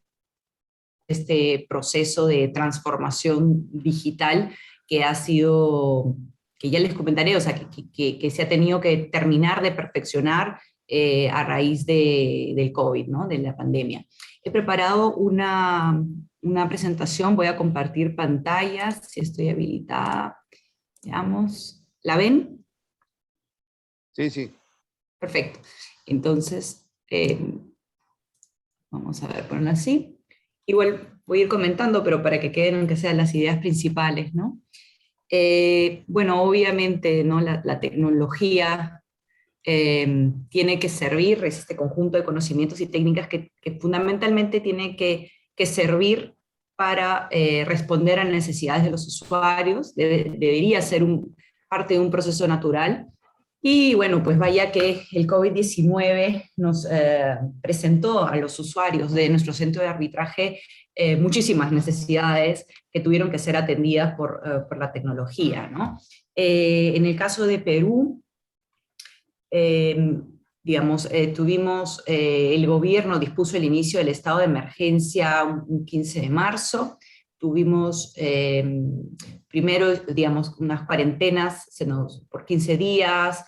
este proceso de transformación digital que ha sido, que ya les comentaré, o sea, que se ha tenido que terminar de perfeccionar a raíz del COVID, ¿no? De la pandemia. He preparado una presentación, voy a compartir pantallas, si estoy habilitada. Veamos, ¿la ven? Sí, sí. Perfecto. Entonces, vamos a ver, ponerlo así. Igual voy a ir comentando, pero para que queden aunque sean las ideas principales, ¿no? Bueno, obviamente, ¿no? La tecnología tiene que servir, es este conjunto de conocimientos y técnicas que fundamentalmente tiene que servir para responder a las necesidades de los usuarios, debería ser parte de un proceso natural. Y bueno, pues vaya que el COVID-19 nos presentó a los usuarios de nuestro centro de arbitraje muchísimas necesidades que tuvieron que ser atendidas por la tecnología, ¿no? En el caso de Perú, digamos, el gobierno dispuso el inicio del estado de emergencia un 15 de marzo, tuvimos primero, digamos, unas cuarentenas por 15 días,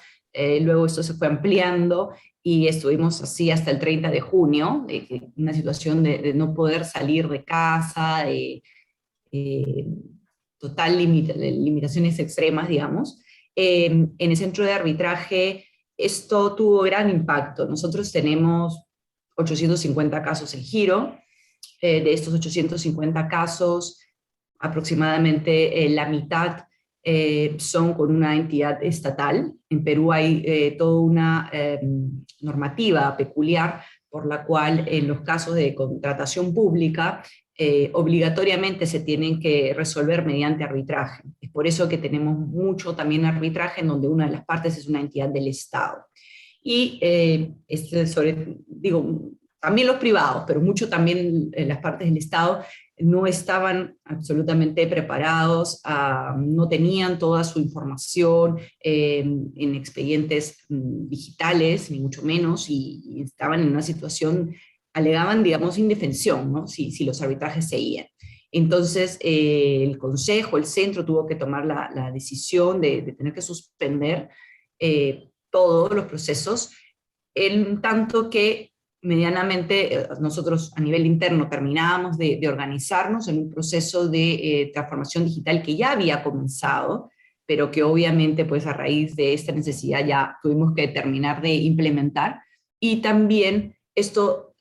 luego esto se fue ampliando y estuvimos así hasta el 30 de junio, una situación de no poder salir de casa, de limitaciones extremas, digamos. En el centro de arbitraje esto tuvo gran impacto. Nosotros tenemos 850 casos en giro. De estos 850 casos, aproximadamente la mitad son con una entidad estatal. En Perú hay toda una normativa peculiar por la cual en los casos de contratación pública obligatoriamente se tienen que resolver mediante arbitraje. Es por eso que tenemos mucho también arbitraje en donde una de las partes es una entidad del Estado. Y también los privados, pero mucho también las partes del Estado no estaban absolutamente preparados, no tenían toda su información en expedientes digitales, ni mucho menos, y estaban en una situación, alegaban, digamos, indefensión, ¿no? si los arbitrajes seguían. Entonces, el consejo, el centro tuvo que tomar la decisión de tener que suspender todos los procesos, en tanto que medianamente nosotros a nivel interno terminábamos de organizarnos en un proceso de transformación digital que ya había comenzado, pero que obviamente pues a raíz de esta necesidad ya tuvimos que terminar de implementar, y también esto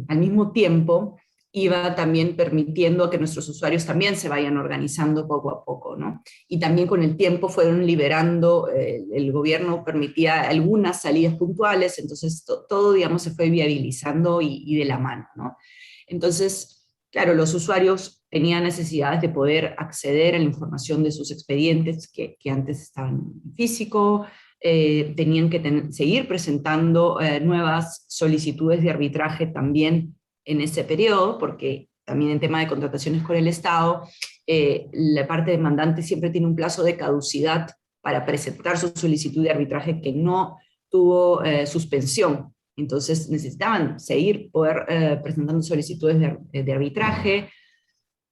al mismo tiempo iba también permitiendo que nuestros usuarios también se vayan organizando poco a poco, ¿no? Y también con el tiempo fueron liberando, el gobierno permitía algunas salidas puntuales, entonces todo, digamos, se fue viabilizando y de la mano, ¿no? Entonces, claro, los usuarios tenían necesidades de poder acceder a la información de sus expedientes que antes estaban en físico, tenían que seguir presentando nuevas solicitudes de arbitraje también en ese periodo, porque también en tema de contrataciones con el Estado, la parte demandante siempre tiene un plazo de caducidad para presentar su solicitud de arbitraje que no tuvo suspensión. Entonces necesitaban poder presentando solicitudes de arbitraje.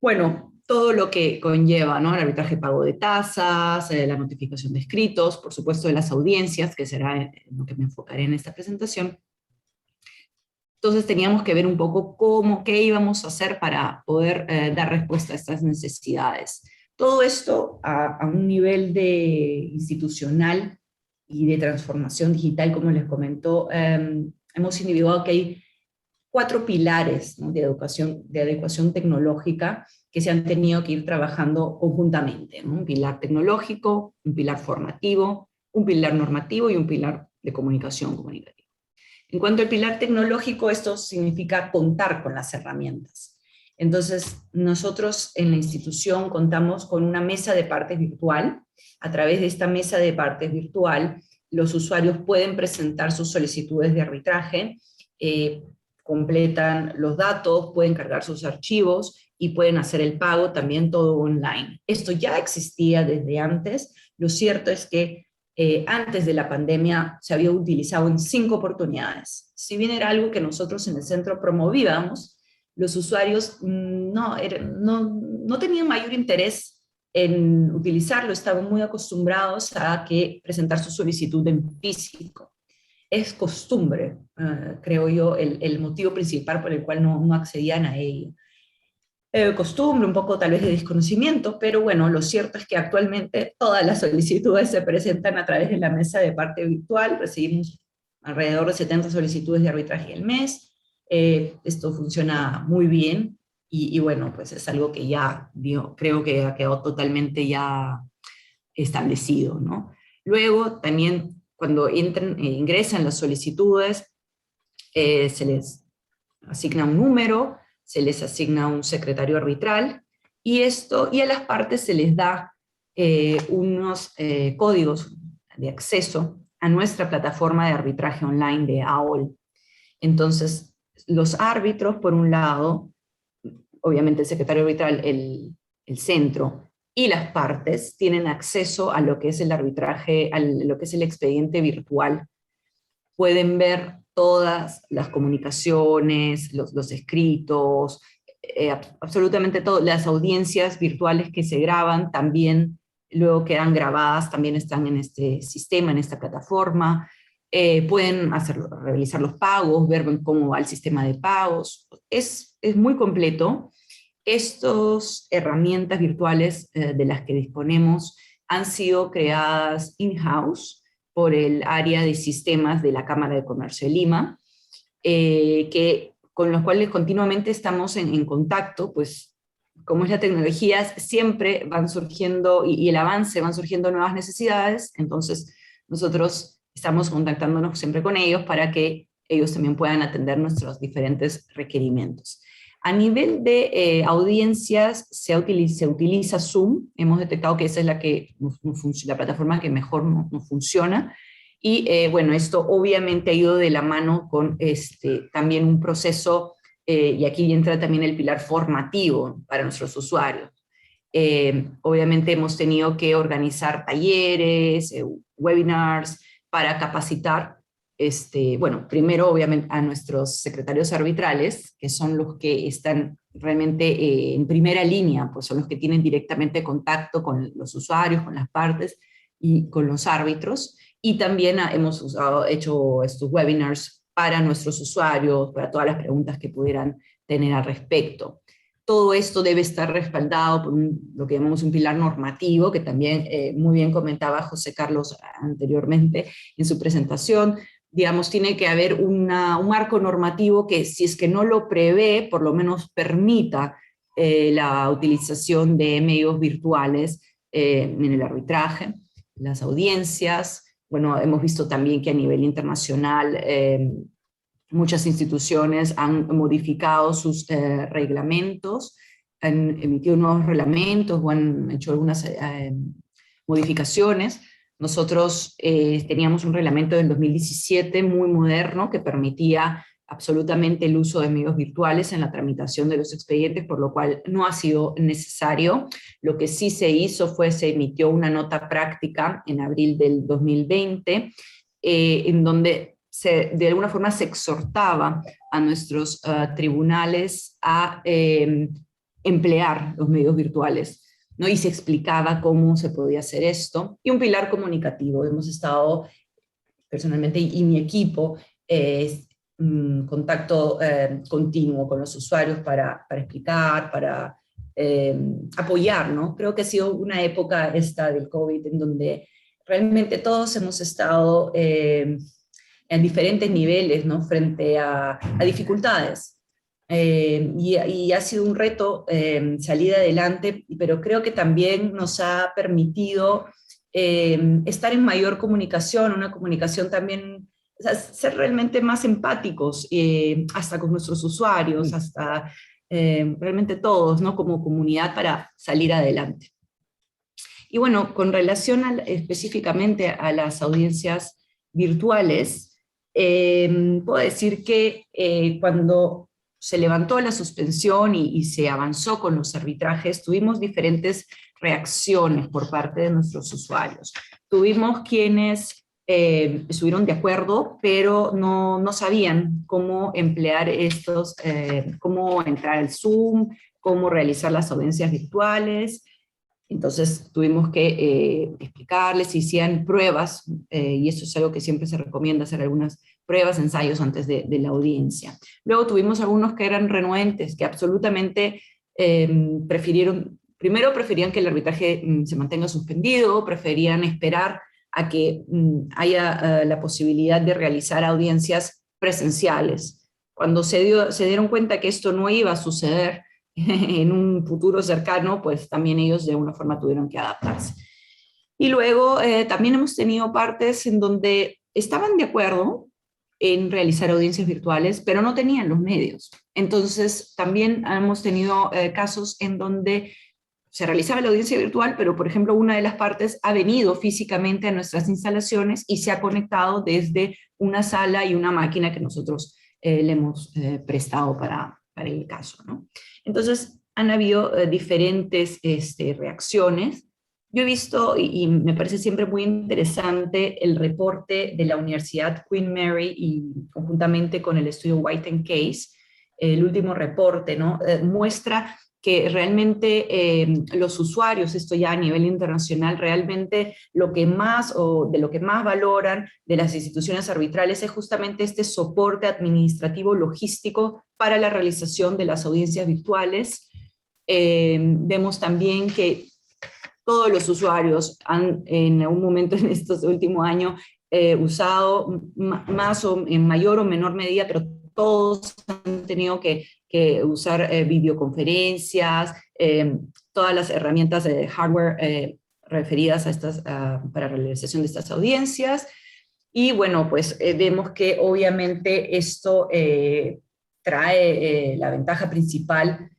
Bueno, todo lo que conlleva, ¿no? El arbitraje, pago de tasas, la notificación de escritos, por supuesto de las audiencias, que será en lo que me enfocaré en esta presentación. Entonces teníamos que ver un poco qué íbamos a hacer para poder dar respuesta a estas necesidades. Todo esto a un nivel institucional y de transformación digital, como les comento, hemos individuado que hay 4 pilares, ¿no? de adecuación tecnológica que se han tenido que ir trabajando conjuntamente, ¿no? Un pilar tecnológico, un pilar formativo, un pilar normativo y un pilar de comunicación comunicativa. En cuanto al pilar tecnológico, esto significa contar con las herramientas. Entonces, nosotros en la institución contamos con una mesa de partes virtual. A través de esta mesa de partes virtual, los usuarios pueden presentar sus solicitudes de arbitraje, completan los datos, pueden cargar sus archivos y pueden hacer el pago también todo online. Esto ya existía desde antes. Lo cierto es que antes de la pandemia se había utilizado en 5 oportunidades. Si bien era algo que nosotros en el centro promovíamos, los usuarios no tenían mayor interés en utilizarlo, estaban muy acostumbrados a presentar su solicitud en físico. es costumbre, creo yo, el motivo principal por el cual no accedían a ello. Costumbre, un poco tal vez de desconocimiento, pero bueno, lo cierto es que actualmente todas las solicitudes se presentan a través de la mesa de parte virtual, recibimos alrededor de 70 solicitudes de arbitraje al mes, esto funciona muy bien, y bueno, pues es algo que ya, creo que ha quedado totalmente ya establecido, ¿no? Luego, también, cuando ingresan las solicitudes, se les asigna un número, se les asigna un secretario arbitral, y a las partes se les da unos códigos de acceso a nuestra plataforma de arbitraje online de AOL. Entonces, los árbitros, por un lado, obviamente el secretario arbitral, el centro, y las partes tienen acceso a lo que es el arbitraje, a lo que es el expediente virtual. Pueden ver todas las comunicaciones, los escritos, absolutamente todo. Las audiencias virtuales que se graban también luego quedan grabadas, también están en este sistema, en esta plataforma. Pueden realizar los pagos, ver cómo va el sistema de pagos. Es muy completo. Estas herramientas virtuales de las que disponemos han sido creadas in-house por el área de sistemas de la Cámara de Comercio de Lima, con los cuales continuamente estamos en contacto, pues como es la tecnología, siempre van surgiendo, y el avance, van surgiendo nuevas necesidades, entonces nosotros estamos contactándonos siempre con ellos para que ellos también puedan atender nuestros diferentes requerimientos. A nivel de audiencias, se utiliza Zoom. Hemos detectado que esa es la plataforma que mejor nos funciona. Y bueno, esto obviamente ha ido de la mano con también un proceso, y aquí entra también el pilar formativo para nuestros usuarios. Obviamente hemos tenido que organizar talleres, webinars, para capacitar, bueno, primero obviamente a nuestros secretarios arbitrales, que son los que están realmente en primera línea, pues son los que tienen directamente contacto con los usuarios, con las partes y con los árbitros, y también hemos hecho estos webinars para nuestros usuarios, para todas las preguntas que pudieran tener al respecto. Todo esto debe estar respaldado por lo que llamamos un pilar normativo, que también muy bien comentaba José Carlos anteriormente en su presentación. Digamos, tiene que haber un marco normativo que, si es que no lo prevé, por lo menos permita la utilización de medios virtuales en el arbitraje, las audiencias. Bueno, hemos visto también que a nivel internacional muchas instituciones han modificado sus reglamentos, han emitido nuevos reglamentos o han hecho algunas modificaciones. Nosotros teníamos un reglamento del 2017 muy moderno que permitía absolutamente el uso de medios virtuales en la tramitación de los expedientes, por lo cual no ha sido necesario. Lo que sí se hizo se emitió una nota práctica en abril del 2020, en donde de alguna forma se exhortaba a nuestros tribunales a emplear los medios virtuales, ¿no? Y se explicaba cómo se podía hacer esto. Y un pilar comunicativo. Hemos estado personalmente y mi equipo contacto continuo con los usuarios para explicar, para apoyar, ¿no? Creo que ha sido una época esta del COVID en donde realmente todos hemos estado en diferentes niveles, ¿no? Frente a dificultades. Y ha sido un reto salir adelante, pero creo que también nos ha permitido estar en mayor comunicación, una comunicación también, o sea, ser realmente más empáticos, hasta con nuestros usuarios, hasta realmente todos, ¿no? Como comunidad para salir adelante. Y bueno, con relación específicamente a las audiencias virtuales, puedo decir que cuando se levantó la suspensión y se avanzó con los arbitrajes, tuvimos diferentes reacciones por parte de nuestros usuarios. Tuvimos quienes estuvieron de acuerdo, pero no sabían cómo emplear cómo entrar al Zoom, cómo realizar las audiencias virtuales. Entonces tuvimos que explicarles, hicieran pruebas, y eso es algo que siempre se recomienda, hacer algunas pruebas, ensayos antes de la audiencia. Luego tuvimos algunos que eran renuentes, que absolutamente primero preferían que el arbitraje se mantenga suspendido, preferían esperar a que haya la posibilidad de realizar audiencias presenciales. Cuando se dieron cuenta que esto no iba a suceder en un futuro cercano, pues también ellos de alguna forma tuvieron que adaptarse. Y luego también hemos tenido partes en donde estaban de acuerdo en realizar audiencias virtuales, pero no tenían los medios. Entonces también hemos tenido casos en donde se realizaba la audiencia virtual, pero por ejemplo una de las partes ha venido físicamente a nuestras instalaciones y se ha conectado desde una sala y una máquina que nosotros le hemos prestado para el caso, ¿no? Entonces, han habido diferentes reacciones. Yo he visto, y me parece siempre muy interesante, el reporte de la Universidad Queen Mary y conjuntamente con el estudio White and Case, el último reporte, ¿no? Muestra que realmente los usuarios, esto ya a nivel internacional, realmente lo que más valoran de las instituciones arbitrales es justamente este soporte administrativo logístico para la realización de las audiencias virtuales. Vemos también que todos los usuarios han en algún momento en estos últimos años usado más o en mayor o menor medida, pero todos han tenido que usar videoconferencias, todas las herramientas de hardware referidas a para la realización de estas audiencias. Y bueno, pues vemos que obviamente esto trae la ventaja principal,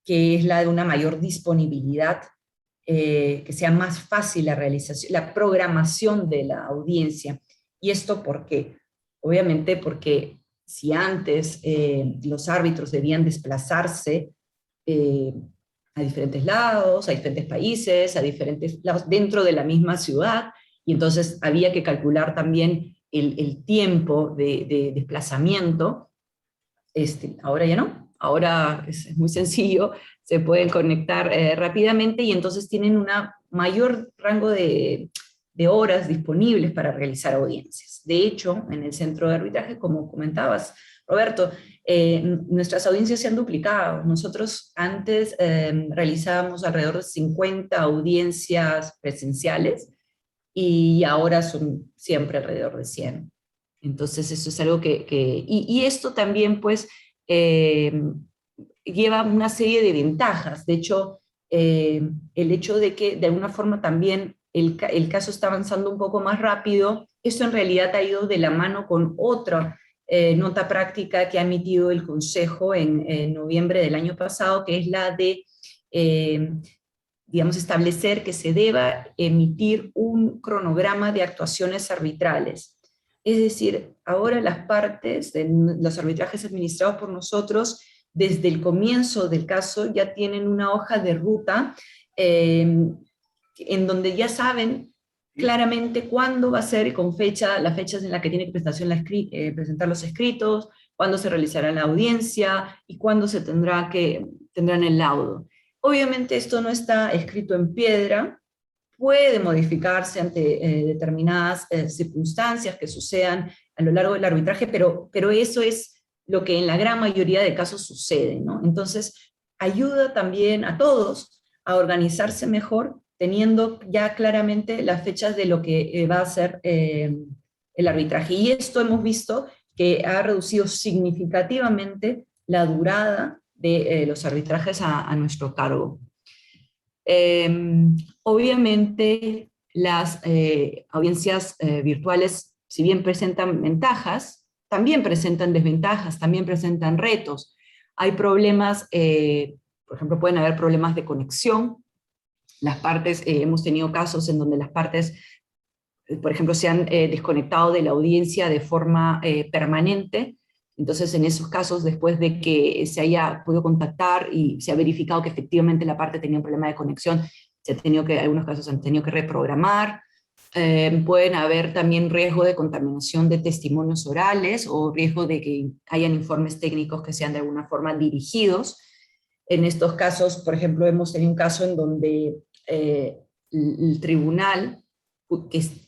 que es la de una mayor disponibilidad, que sea más fácil la realización, la programación de la audiencia. ¿Y esto por qué? Obviamente porque si antes los árbitros debían desplazarse a diferentes lados, a diferentes países, a diferentes lados dentro de la misma ciudad, y entonces había que calcular también el tiempo de desplazamiento, ahora ya no. Ahora es muy sencillo, se pueden conectar rápidamente y entonces tienen un mayor rango de horas disponibles para realizar audiencias. De hecho, en el centro de arbitraje, como comentabas, Roberto, nuestras audiencias se han duplicado. Nosotros antes realizábamos alrededor de 50 audiencias presenciales y ahora son siempre alrededor de 100. Entonces eso es algo y esto también pues lleva una serie de ventajas. De hecho, el hecho de que de alguna forma también el caso está avanzando un poco más rápido, esto en realidad ha ido de la mano con otra nota práctica que ha emitido el Consejo en noviembre del año pasado, que es la de, digamos, establecer que se deba emitir un cronograma de actuaciones arbitrales. Es decir, ahora las partes de los arbitrajes administrados por nosotros, desde el comienzo del caso, ya tienen una hoja de ruta en donde ya saben claramente cuándo va a ser, con las fechas en las que tiene que presentar los escritos, cuándo se realizará la audiencia y cuándo se tendrán el laudo. Obviamente esto no está escrito en piedra, puede modificarse ante determinadas circunstancias que sucedan a lo largo del arbitraje, pero eso es lo que en la gran mayoría de casos sucede, ¿no? Entonces, ayuda también a todos a organizarse mejor, teniendo ya claramente las fechas de lo que va a ser el arbitraje. Y esto hemos visto que ha reducido significativamente la durada de los arbitrajes a nuestro cargo. Obviamente las audiencias virtuales, si bien presentan ventajas, también presentan desventajas, también presentan retos. Hay problemas, por ejemplo, pueden haber problemas de conexión. Las partes, hemos tenido casos en donde las partes, por ejemplo, se han desconectado de la audiencia de forma permanente. Entonces, en esos casos, después de que se haya podido contactar y se ha verificado que efectivamente la parte tenía un problema de conexión, algunos casos han tenido que reprogramar. Pueden haber también riesgo de contaminación de testimonios orales o riesgo de que hayan informes técnicos que sean de alguna forma dirigidos. En estos casos, por ejemplo, hemos tenido un caso en donde el tribunal,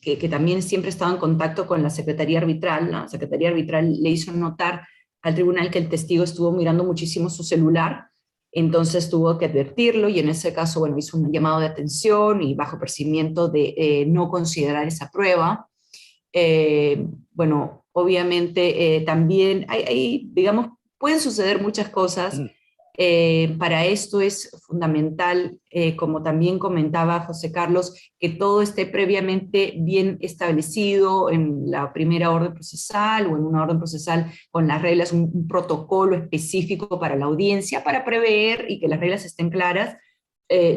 que también siempre estaba en contacto con la Secretaría Arbitral, la Secretaría Arbitral le hizo notar al tribunal que el testigo estuvo mirando muchísimo su celular, entonces tuvo que advertirlo, y en ese caso, bueno, hizo un llamado de atención y bajo percibimiento de no considerar esa prueba. Bueno, obviamente también digamos, pueden suceder muchas cosas. Para esto es fundamental, como también comentaba José Carlos, que todo esté previamente bien establecido en la primera orden procesal o en una orden procesal con las reglas, un protocolo específico para la audiencia, para prever y que las reglas estén claras,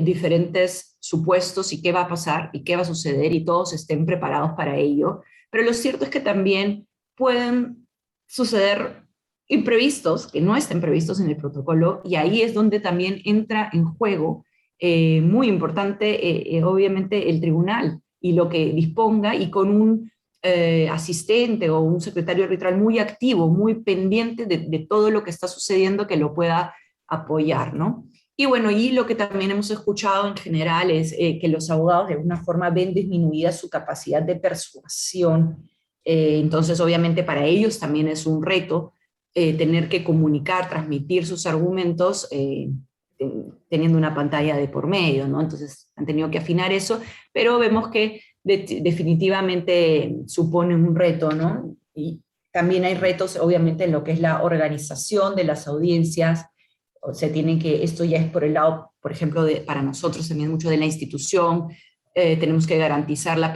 diferentes supuestos y qué va a pasar y qué va a suceder, y todos estén preparados para ello. Pero lo cierto es que también pueden suceder imprevistos, que no estén previstos en el protocolo, y ahí es donde también entra en juego, muy importante, obviamente, el tribunal y lo que disponga, y con un asistente o un secretario arbitral muy activo, muy pendiente de todo lo que está sucediendo, que lo pueda apoyar, ¿no? Y bueno, y lo que también hemos escuchado en general es que los abogados de alguna forma ven disminuida su capacidad de persuasión. Entonces, obviamente, para ellos también es un reto tener que comunicar, transmitir sus argumentos teniendo una pantalla de por medio, ¿no? Entonces han tenido que afinar eso, pero vemos que definitivamente supone un reto, ¿no? Y también hay retos, obviamente, en lo que es la organización de las audiencias. O sea, esto ya es por el lado, por ejemplo, para nosotros también mucho de la institución, tenemos que garantizar la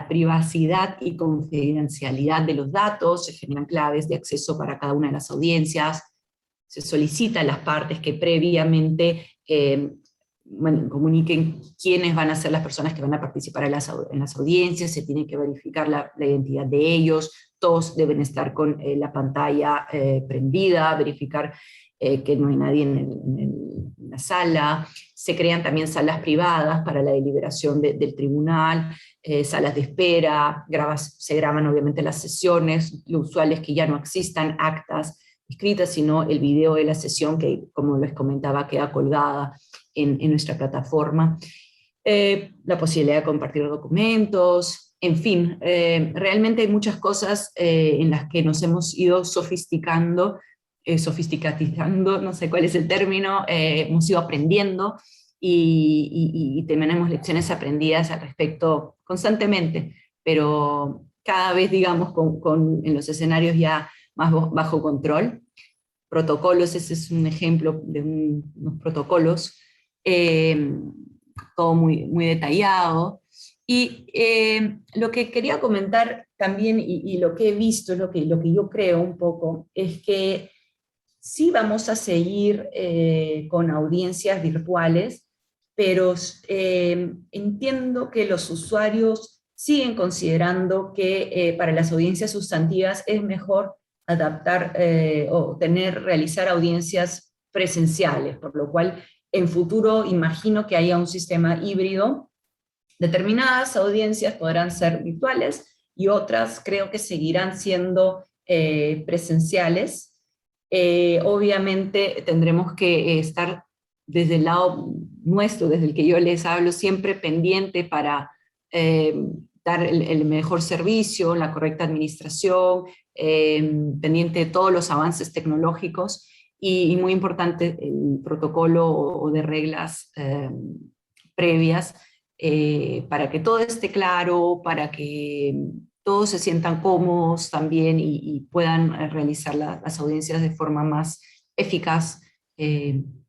privacidad y confidencialidad de los datos, se generan claves de acceso para cada una de las audiencias, se solicita a las partes que previamente comuniquen quiénes van a ser las personas que van a participar en las audiencias, se tiene que verificar la identidad de ellos, todos deben estar con la pantalla prendida, verificar que no hay nadie en la sala. Se crean también salas privadas para la deliberación del tribunal, salas de espera, se graban obviamente las sesiones, lo usual es que ya no existan actas escritas, sino el video de la sesión que, como les comentaba, queda colgada en nuestra plataforma. La posibilidad de compartir documentos, en fin, realmente hay muchas cosas en las que nos hemos ido sofisticatizando, no sé cuál es el término, hemos ido aprendiendo y tenemos lecciones aprendidas al respecto constantemente, pero cada vez, digamos, en los escenarios ya más bajo control. Protocolos, ese es un ejemplo de unos protocolos, todo muy, muy detallado. Y lo que quería comentar también, y lo que he visto, lo que yo creo un poco, es que sí vamos a seguir con audiencias virtuales, pero entiendo que los usuarios siguen considerando que para las audiencias sustantivas es mejor adaptar o realizar audiencias presenciales, por lo cual en futuro imagino que haya un sistema híbrido. Determinadas audiencias podrán ser virtuales y otras creo que seguirán siendo presenciales. Obviamente tendremos que estar desde el lado nuestro, desde el que yo les hablo, siempre pendiente para dar el mejor servicio, la correcta administración, pendiente de todos los avances tecnológicos y muy importante el protocolo o de reglas previas para que todo esté claro, para que todos se sientan cómodos también y puedan realizar las audiencias de forma más eficaz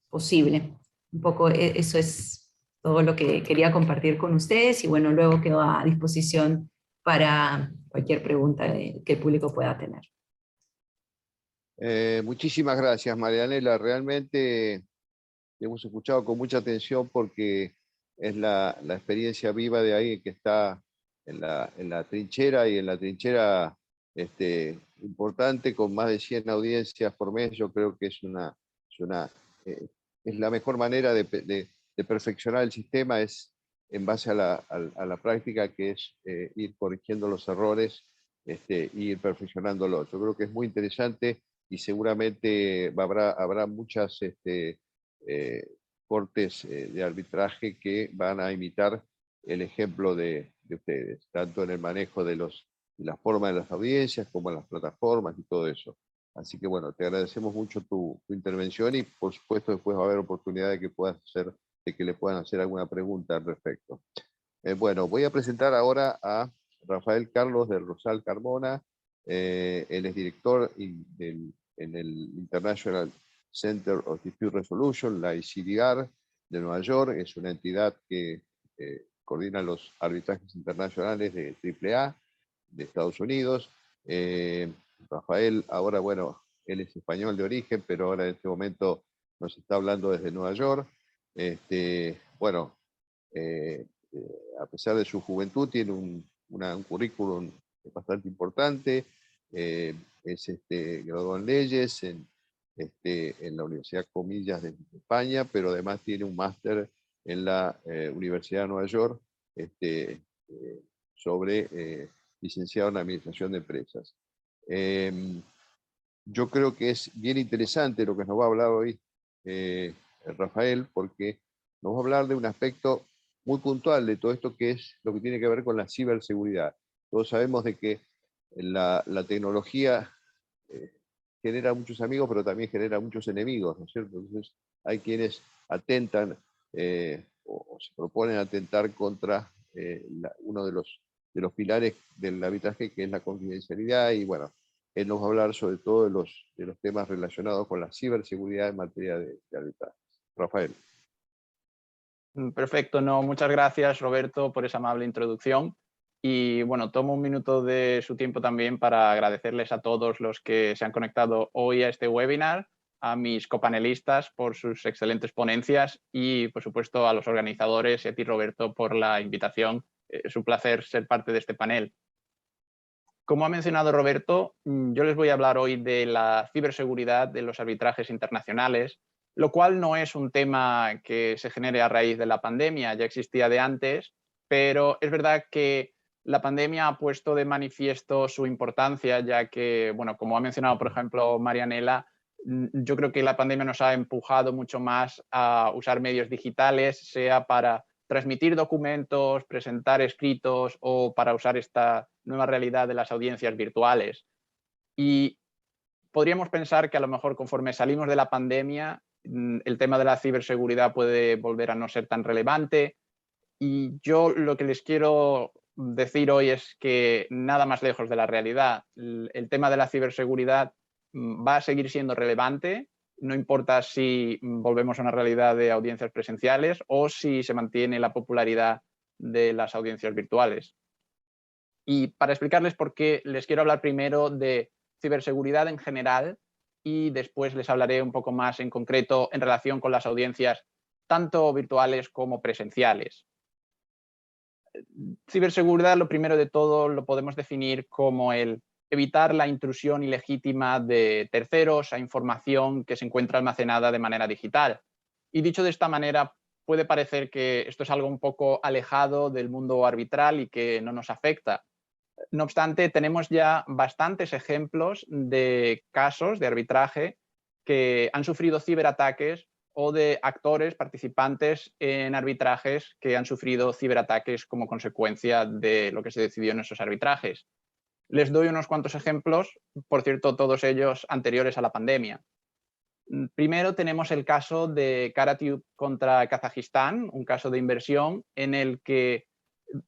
posible. Un poco eso es todo lo que quería compartir con ustedes y bueno, luego quedo a disposición para cualquier pregunta que el público pueda tener. Muchísimas gracias, Marianela. Realmente hemos escuchado con mucha atención porque es la experiencia viva de alguien que está en la trinchera y en la trinchera importante con más de 100 audiencias por mes. Yo creo que es la mejor manera de perfeccionar el sistema, es en base a la práctica, que es ir corrigiendo los errores e ir perfeccionándolo. Yo creo que es muy interesante y seguramente habrá muchas cortes de arbitraje que van a imitar el ejemplo de ustedes, tanto en el manejo de la forma de las audiencias como en las plataformas y todo eso. Así que bueno, te agradecemos mucho tu intervención y por supuesto después va a haber oportunidad de que le puedan hacer alguna pregunta al respecto. Bueno, voy a presentar ahora a Rafael Carlos del Rosal Carmona. Él es director en el International Center of Dispute Resolution, la ICDR de Nueva York. Es una entidad que coordina los arbitrajes internacionales de AAA de Estados Unidos. Rafael, ahora, bueno, él es español de origen, pero ahora en este momento nos está hablando desde Nueva York. Bueno, a pesar de su juventud, tiene un currículum bastante importante. Es graduado en leyes en la Universidad Comillas de España, pero además tiene un máster en la Universidad de Nueva York sobre licenciado en Administración de Empresas. Yo creo que es bien interesante lo que nos va a hablar hoy Rafael, porque nos va a hablar de un aspecto muy puntual de todo esto, que es lo que tiene que ver con la ciberseguridad. Todos sabemos de que la tecnología genera muchos amigos, pero también genera muchos enemigos, ¿no es cierto? Entonces hay quienes atentan o se proponen atentar contra uno de los pilares del arbitraje, que es la confidencialidad, y bueno, él nos va a hablar sobre todo de los temas relacionados con la ciberseguridad en materia de arbitraje. Rafael. Perfecto, no, muchas gracias Roberto por esa amable introducción y bueno, tomo un minuto de su tiempo también para agradecerles a todos los que se han conectado hoy a este webinar, a mis copanelistas por sus excelentes ponencias y por supuesto a los organizadores y a ti Roberto por la invitación. Es un placer ser parte de este panel. Como ha mencionado Roberto, yo les voy a hablar hoy de la ciberseguridad de los arbitrajes internacionales, lo cual no es un tema que se genere a raíz de la pandemia, ya existía de antes, pero es verdad que la pandemia ha puesto de manifiesto su importancia, ya que, bueno, como ha mencionado, por ejemplo, Marianela, yo creo que la pandemia nos ha empujado mucho más a usar medios digitales, sea para transmitir documentos, presentar escritos o para usar esta nueva realidad de las audiencias virtuales. Y podríamos pensar que a lo mejor conforme salimos de la pandemia, el tema de la ciberseguridad puede volver a no ser tan relevante. Y yo lo que les quiero decir hoy es que nada más lejos de la realidad. El tema de la ciberseguridad va a seguir siendo relevante, no importa si volvemos a una realidad de audiencias presenciales o si se mantiene la popularidad de las audiencias virtuales. Y para explicarles por qué, les quiero hablar primero de ciberseguridad en general y después les hablaré un poco más en concreto en relación con las audiencias tanto virtuales como presenciales. Ciberseguridad, lo primero de todo, lo podemos definir como el evitar la intrusión ilegítima de terceros a información que se encuentra almacenada de manera digital. Y dicho de esta manera, puede parecer que esto es algo un poco alejado del mundo arbitral y que no nos afecta. No obstante, tenemos ya bastantes ejemplos de casos de arbitraje que han sufrido ciberataques o de actores participantes en arbitrajes que han sufrido ciberataques como consecuencia de lo que se decidió en esos arbitrajes. Les doy unos cuantos ejemplos, por cierto, todos ellos anteriores a la pandemia. Primero tenemos el caso de Karatube contra Kazajistán, un caso de inversión en el que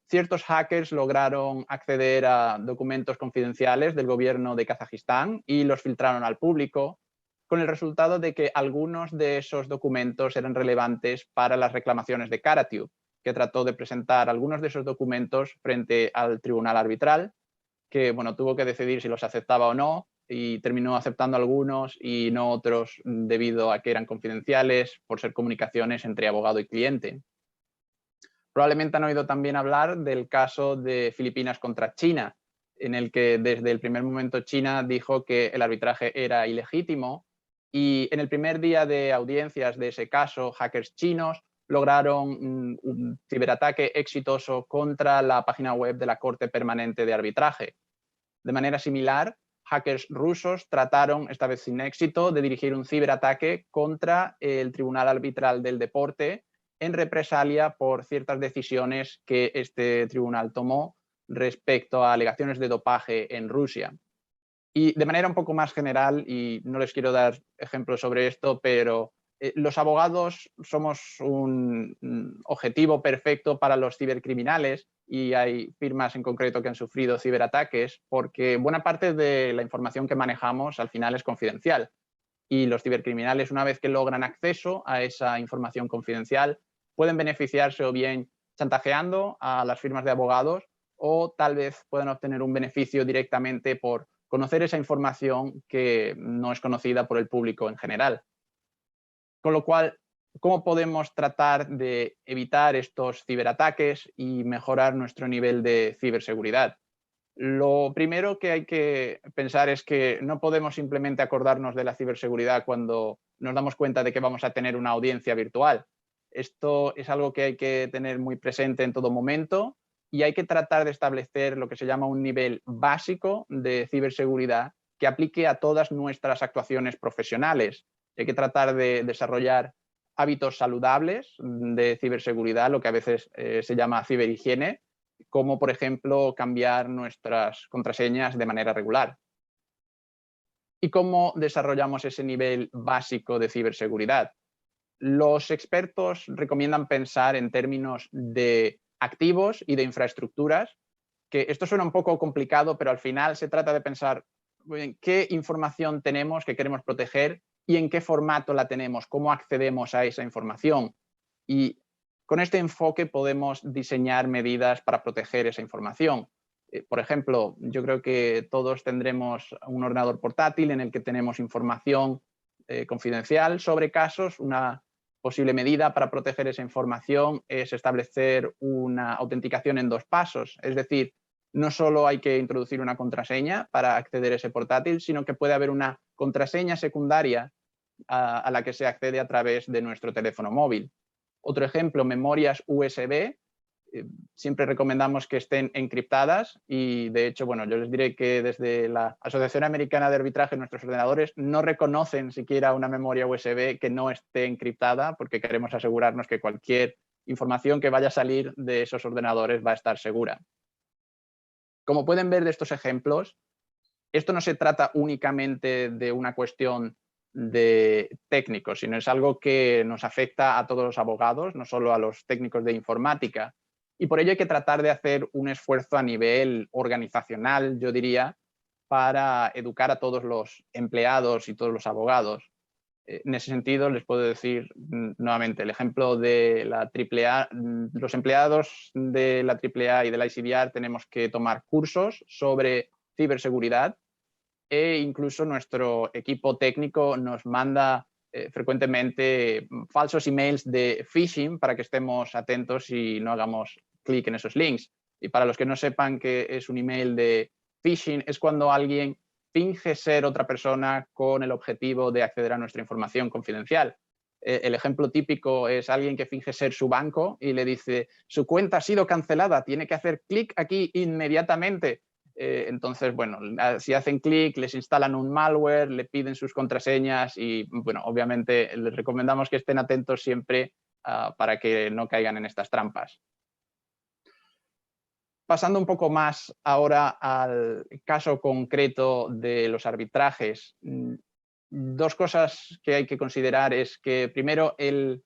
ciertos hackers lograron acceder a documentos confidenciales del gobierno de Kazajistán y los filtraron al público, con el resultado de que algunos de esos documentos eran relevantes para las reclamaciones de Karatube, que trató de presentar algunos de esos documentos frente al tribunal arbitral, que bueno, tuvo que decidir si los aceptaba o no, y terminó aceptando algunos y no otros debido a que eran confidenciales por ser comunicaciones entre abogado y cliente. Probablemente han oído también hablar del caso de Filipinas contra China, en el que desde el primer momento China dijo que el arbitraje era ilegítimo y en el primer día de audiencias de ese caso, hackers chinos lograron un ciberataque exitoso contra la página web de la Corte Permanente de Arbitraje. De manera similar, hackers rusos trataron, esta vez sin éxito, de dirigir un ciberataque contra el Tribunal Arbitral del Deporte en represalia por ciertas decisiones que este tribunal tomó respecto a alegaciones de dopaje en Rusia. Y de manera un poco más general, y no les quiero dar ejemplos sobre esto, pero los abogados somos un objetivo perfecto para los cibercriminales, y hay firmas en concreto que han sufrido ciberataques porque buena parte de la información que manejamos al final es confidencial. Y los cibercriminales, una vez que logran acceso a esa información confidencial, pueden beneficiarse o bien chantajeando a las firmas de abogados, o tal vez puedan obtener un beneficio directamente por conocer esa información que no es conocida por el público en general. Con lo cual, ¿cómo podemos tratar de evitar estos ciberataques y mejorar nuestro nivel de ciberseguridad? Lo primero que hay que pensar es que no podemos simplemente acordarnos de la ciberseguridad cuando nos damos cuenta de que vamos a tener una audiencia virtual. Esto es algo que hay que tener muy presente en todo momento, y hay que tratar de establecer lo que se llama un nivel básico de ciberseguridad que aplique a todas nuestras actuaciones profesionales. Hay que tratar de desarrollar hábitos saludables de ciberseguridad, lo que a veces se llama ciberhigiene, como por ejemplo cambiar nuestras contraseñas de manera regular. ¿Y cómo desarrollamos ese nivel básico de ciberseguridad? Los expertos recomiendan pensar en términos de activos y de infraestructuras, que esto suena un poco complicado, pero al final se trata de pensar en qué información tenemos que queremos proteger y en qué formato la tenemos, cómo accedemos a esa información. Y con este enfoque podemos diseñar medidas para proteger esa información. Por ejemplo, yo creo que todos tendremos un ordenador portátil en el que tenemos información confidencial sobre casos. Una posible medida para proteger esa información es establecer una autenticación en 2 pasos. Es decir, no solo hay que introducir una contraseña para acceder a ese portátil, sino que puede haber una contraseña secundaria a la que se accede a través de nuestro teléfono móvil. Otro ejemplo, memorias USB. Siempre recomendamos que estén encriptadas, y de hecho, bueno, yo les diré que desde la Asociación Americana de Arbitraje nuestros ordenadores no reconocen siquiera una memoria USB que no esté encriptada, porque queremos asegurarnos que cualquier información que vaya a salir de esos ordenadores va a estar segura. Como pueden ver de estos ejemplos, esto no se trata únicamente de una cuestión de técnicos, sino es algo que nos afecta a todos los abogados, no solo a los técnicos de informática. Y por ello hay que tratar de hacer un esfuerzo a nivel organizacional, yo diría, para educar a todos los empleados y todos los abogados. En ese sentido, les puedo decir nuevamente el ejemplo de la AAA. Los empleados de la AAA y de la ICDR tenemos que tomar cursos sobre ciberseguridad, e incluso nuestro equipo técnico nos manda frecuentemente falsos emails de phishing para que estemos atentos y no hagamos clic en esos links. Y para los que no sepan qué es un email de phishing, es cuando alguien finge ser otra persona con el objetivo de acceder a nuestra información confidencial. El ejemplo típico es alguien que finge ser su banco y le dice: su cuenta ha sido cancelada, tiene que hacer clic aquí inmediatamente. Entonces, bueno, si hacen clic, les instalan un malware, le piden sus contraseñas y, bueno, obviamente les recomendamos que estén atentos siempre para que no caigan en estas trampas. Pasando un poco más ahora al caso concreto de los arbitrajes, 2 cosas que hay que considerar es que, primero, el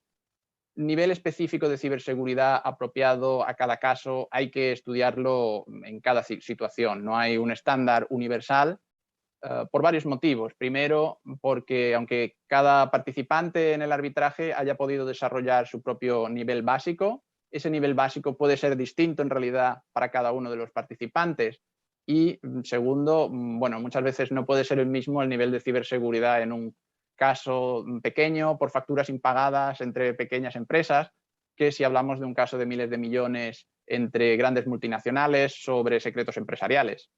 nivel específico de ciberseguridad apropiado a cada caso hay que estudiarlo en cada situación. No hay un estándar universal por varios motivos. Primero, porque aunque cada participante en el arbitraje haya podido desarrollar su propio nivel básico, ese nivel básico puede ser distinto en realidad para cada uno de los participantes. Y segundo, bueno, muchas veces no puede ser el mismo el nivel de ciberseguridad en un caso pequeño por facturas impagadas entre pequeñas empresas, que si hablamos de un caso de miles de millones entre grandes multinacionales sobre secretos empresariales.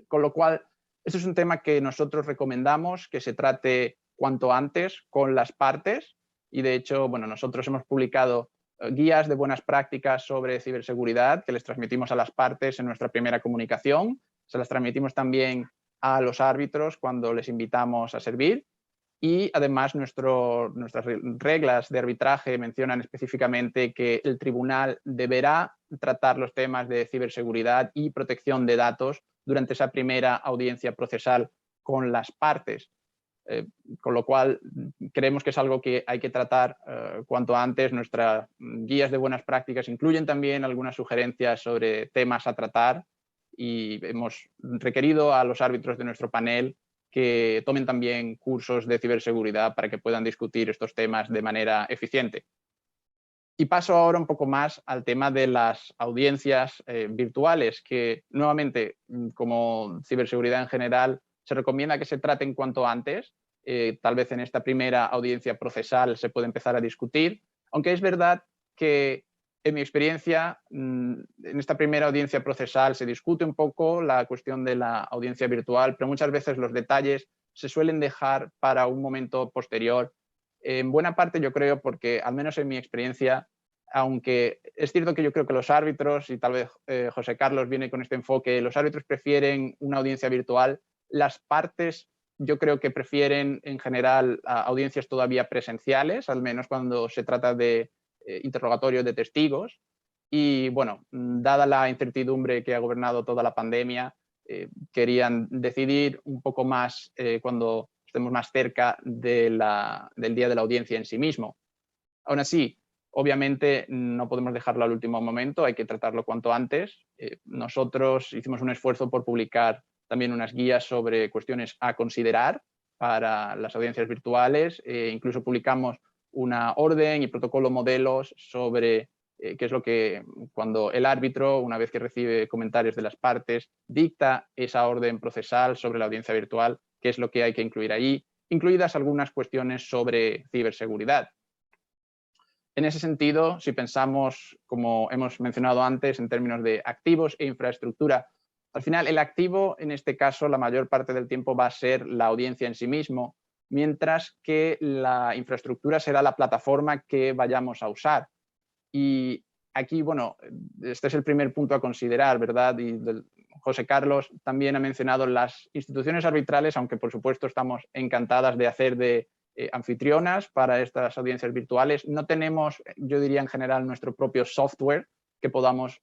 Con lo cual, este es un tema que nosotros recomendamos que se trate cuanto antes con las partes, y de hecho, bueno, nosotros hemos publicado guías de buenas prácticas sobre ciberseguridad que les transmitimos a las partes en nuestra primera comunicación. Se las transmitimos también a los árbitros cuando les invitamos a servir. Y además nuestras reglas de arbitraje mencionan específicamente que el tribunal deberá tratar los temas de ciberseguridad y protección de datos durante esa primera audiencia procesal con las partes. Con lo cual creemos que es algo que hay que tratar cuanto antes. Nuestras guías de buenas prácticas incluyen también algunas sugerencias sobre temas a tratar y hemos requerido a los árbitros de nuestro panel que tomen también cursos de ciberseguridad para que puedan discutir estos temas de manera eficiente. Y paso ahora un poco más al tema de las audiencias virtuales, que nuevamente, como ciberseguridad en general, se recomienda que se traten cuanto antes. Tal vez en esta primera audiencia procesal se puede empezar a discutir, aunque es verdad que en mi experiencia, en esta primera audiencia procesal se discute un poco la cuestión de la audiencia virtual, pero muchas veces los detalles se suelen dejar para un momento posterior. En buena parte yo creo porque, al menos en mi experiencia, aunque es cierto que yo creo que los árbitros, y tal vez José Carlos viene con este enfoque, los árbitros prefieren una audiencia virtual, las partes yo creo que prefieren en general audiencias todavía presenciales, al menos cuando se trata de interrogatorios de testigos. Y bueno, dada la incertidumbre que ha gobernado toda la pandemia, querían decidir un poco más cuando estemos más cerca del día de la audiencia en sí mismo. Aún así, obviamente no podemos dejarlo al último momento, hay que tratarlo cuanto antes. Nosotros hicimos un esfuerzo por publicar también unas guías sobre cuestiones a considerar para las audiencias virtuales. Incluso publicamos una orden y protocolo modelos sobre qué es lo que, cuando el árbitro, una vez que recibe comentarios de las partes, dicta esa orden procesal sobre la audiencia virtual, qué es lo que hay que incluir ahí, incluidas algunas cuestiones sobre ciberseguridad. En ese sentido, si pensamos, como hemos mencionado antes, en términos de activos e infraestructura, al final el activo, en este caso, la mayor parte del tiempo va a ser la audiencia en sí mismo, mientras que la infraestructura será la plataforma que vayamos a usar. Y aquí, bueno, este es el primer punto a considerar, ¿verdad? Y José Carlos también ha mencionado las instituciones arbitrales, aunque por supuesto estamos encantadas de hacer de anfitrionas para estas audiencias virtuales. No tenemos, yo diría en general, nuestro propio software que podamos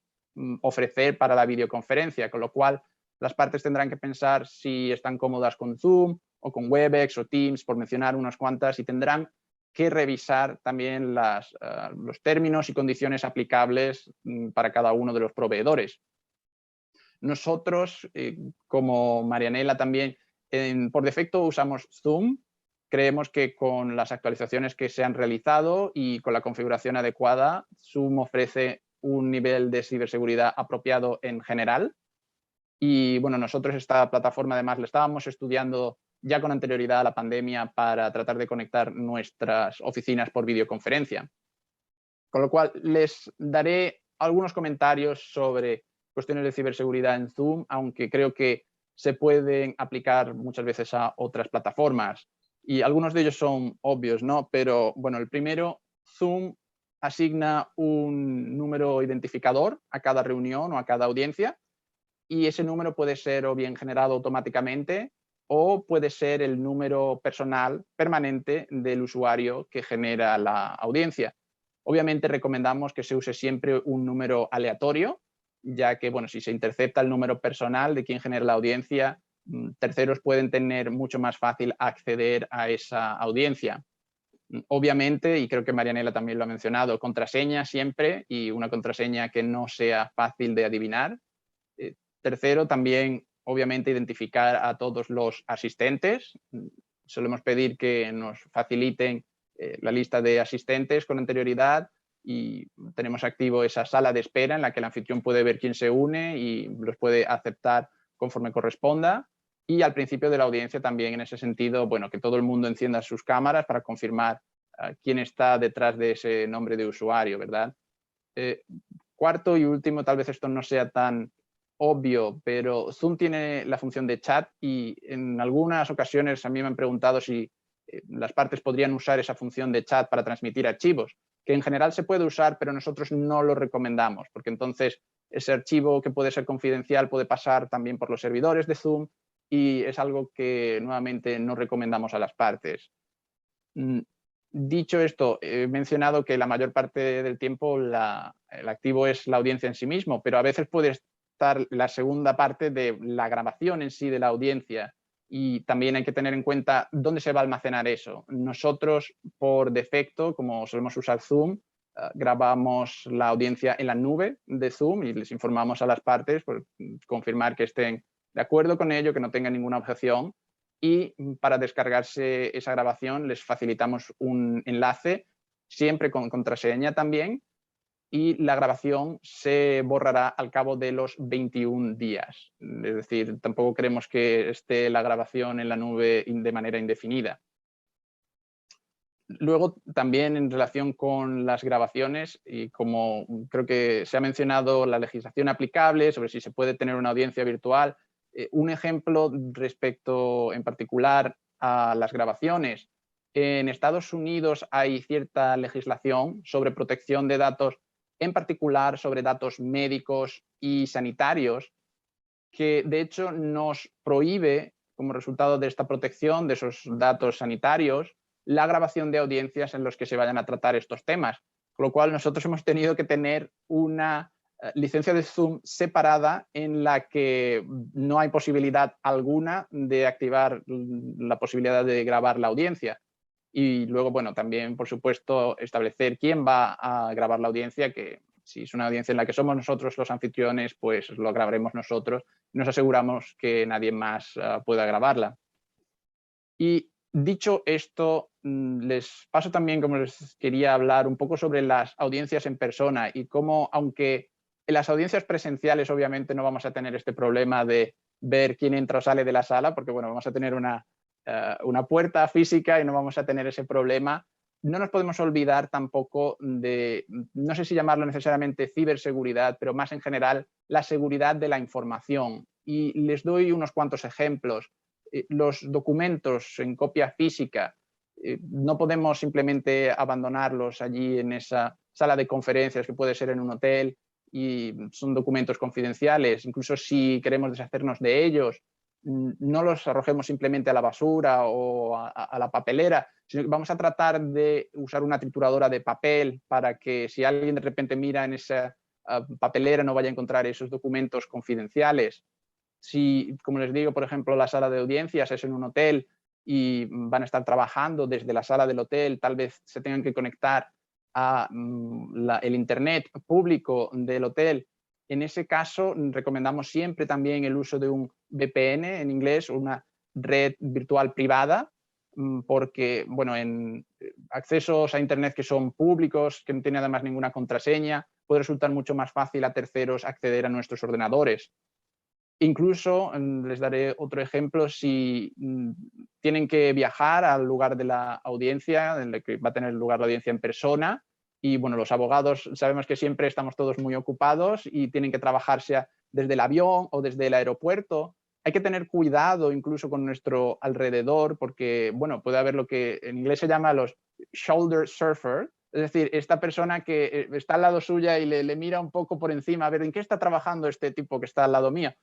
ofrecer para la videoconferencia, con lo cual las partes tendrán que pensar si están cómodas con Zoom o con Webex o Teams, por mencionar unas cuantas, y tendrán que revisar también los términos y condiciones aplicables para cada uno de los proveedores. Nosotros, como Marianela también, por defecto usamos Zoom. Creemos que con las actualizaciones que se han realizado y con la configuración adecuada, Zoom ofrece un nivel de ciberseguridad apropiado en general. Y bueno, nosotros esta plataforma además la estábamos estudiando ya con anterioridad a la pandemia para tratar de conectar nuestras oficinas por videoconferencia. Con lo cual les daré algunos comentarios sobre cuestiones de ciberseguridad en Zoom, aunque creo que se pueden aplicar muchas veces a otras plataformas. Y algunos de ellos son obvios, ¿no? Pero bueno, el primero, Zoom asigna un número identificador a cada reunión o a cada audiencia, y ese número puede ser o bien generado automáticamente o puede ser el número personal permanente del usuario que genera la audiencia. Obviamente recomendamos que se use siempre un número aleatorio, ya que bueno, si se intercepta el número personal de quien genera la audiencia, terceros pueden tener mucho más fácil acceder a esa audiencia. Obviamente, y creo que Marianela también lo ha mencionado, contraseña siempre, y una contraseña que no sea fácil de adivinar. Tercero, también obviamente identificar a todos los asistentes. Solemos pedir que nos faciliten la lista de asistentes con anterioridad y tenemos activo esa sala de espera en la que el anfitrión puede ver quién se une y los puede aceptar conforme corresponda. Y al principio de la audiencia también en ese sentido, bueno, que todo el mundo encienda sus cámaras para confirmar quién está detrás de ese nombre de usuario, ¿verdad? Cuarto y último, tal vez esto no sea tan obvio, pero Zoom tiene la función de chat y en algunas ocasiones a mí me han preguntado si las partes podrían usar esa función de chat para transmitir archivos, que en general se puede usar, pero nosotros no lo recomendamos, porque entonces ese archivo que puede ser confidencial puede pasar también por los servidores de Zoom y es algo que nuevamente no recomendamos a las partes. Dicho esto, he mencionado que la mayor parte del tiempo el activo es la audiencia en sí mismo, pero a veces puede estar la segunda parte de la grabación en sí de la audiencia, y también hay que tener en cuenta dónde se va a almacenar eso. Nosotros, por defecto, como solemos usar Zoom, grabamos la audiencia en la nube de Zoom y les informamos a las partes por confirmar que estén de acuerdo con ello, que no tengan ninguna objeción. Y para descargarse esa grabación les facilitamos un enlace, siempre con contraseña también, y la grabación se borrará al cabo de los 21 días. Es decir, tampoco queremos que esté la grabación en la nube de manera indefinida. Luego, también en relación con las grabaciones, y como creo que se ha mencionado la legislación aplicable sobre si se puede tener una audiencia virtual, un ejemplo respecto en particular a las grabaciones. En Estados Unidos hay cierta legislación sobre protección de datos, en particular sobre datos médicos y sanitarios, que de hecho nos prohíbe, como resultado de esta protección de esos datos sanitarios, la grabación de audiencias en los que se vayan a tratar estos temas. Con lo cual nosotros hemos tenido que tener una licencia de Zoom separada en la que no hay posibilidad alguna de activar la posibilidad de grabar la audiencia. Y luego, bueno, también, por supuesto, establecer quién va a grabar la audiencia, que si es una audiencia en la que somos nosotros los anfitriones, pues lo grabaremos nosotros. Nos aseguramos que nadie más pueda grabarla. Y dicho esto, les paso también, como les quería hablar, un poco sobre las audiencias en persona y cómo, aunque en las audiencias presenciales obviamente no vamos a tener este problema de ver quién entra o sale de la sala, porque bueno, vamos a tener una puerta física y no vamos a tener ese problema. No nos podemos olvidar tampoco de, no sé si llamarlo necesariamente ciberseguridad, pero más en general la seguridad de la información. Y les doy unos cuantos ejemplos. Los documentos en copia física, no podemos simplemente abandonarlos allí en esa sala de conferencias que puede ser en un hotel y son documentos confidenciales. Incluso si queremos deshacernos de ellos, no los arrojemos simplemente a la basura o a la papelera, sino que vamos a tratar de usar una trituradora de papel para que si alguien de repente mira en esa papelera no vaya a encontrar esos documentos confidenciales. Si, como les digo, por ejemplo, la sala de audiencias es en un hotel y van a estar trabajando desde la sala del hotel, tal vez se tengan que conectar a el internet público del hotel. En ese caso, recomendamos siempre también el uso de un VPN, en inglés, una red virtual privada, porque, bueno, en accesos a internet que son públicos, que no tienen además ninguna contraseña, puede resultar mucho más fácil a terceros acceder a nuestros ordenadores. Incluso, les daré otro ejemplo, si tienen que viajar al lugar de la audiencia, en el que va a tener lugar la audiencia en persona, y bueno, los abogados sabemos que siempre estamos todos muy ocupados y tienen que trabajarse desde el avión o desde el aeropuerto. Hay que tener cuidado incluso con nuestro alrededor, porque bueno, puede haber lo que en inglés se llama los shoulder surfer, es decir, esta persona que está al lado suya y le mira un poco por encima, a ver en qué está trabajando este tipo que está al lado mío.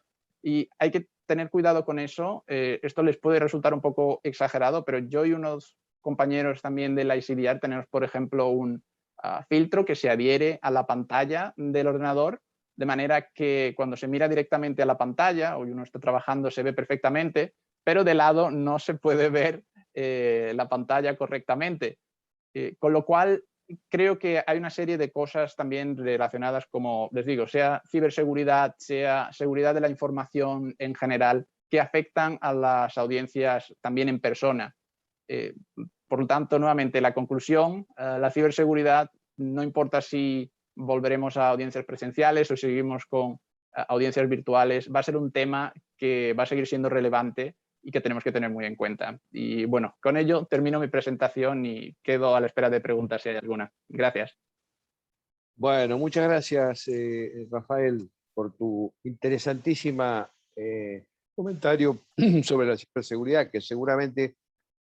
Y hay que tener cuidado con eso. Esto les puede resultar un poco exagerado, pero yo y unos compañeros también de la ICDR tenemos, por ejemplo, un filtro que se adhiere a la pantalla del ordenador, de manera que cuando se mira directamente a la pantalla o uno está trabajando se ve perfectamente, pero de lado no se puede ver la pantalla correctamente. Con lo cual, creo que hay una serie de cosas también relacionadas, como les digo, sea ciberseguridad, sea seguridad de la información en general, que afectan a las audiencias también en persona. Por lo tanto, nuevamente, la conclusión, la ciberseguridad, no importa si volveremos a audiencias presenciales o seguimos con audiencias virtuales, va a ser un tema que va a seguir siendo relevante y que tenemos que tener muy en cuenta. Y bueno, con ello termino mi presentación y quedo a la espera de preguntas si hay alguna. Gracias. Bueno, muchas gracias, Rafael, por tu interesantísima comentario sobre la ciberseguridad, que seguramente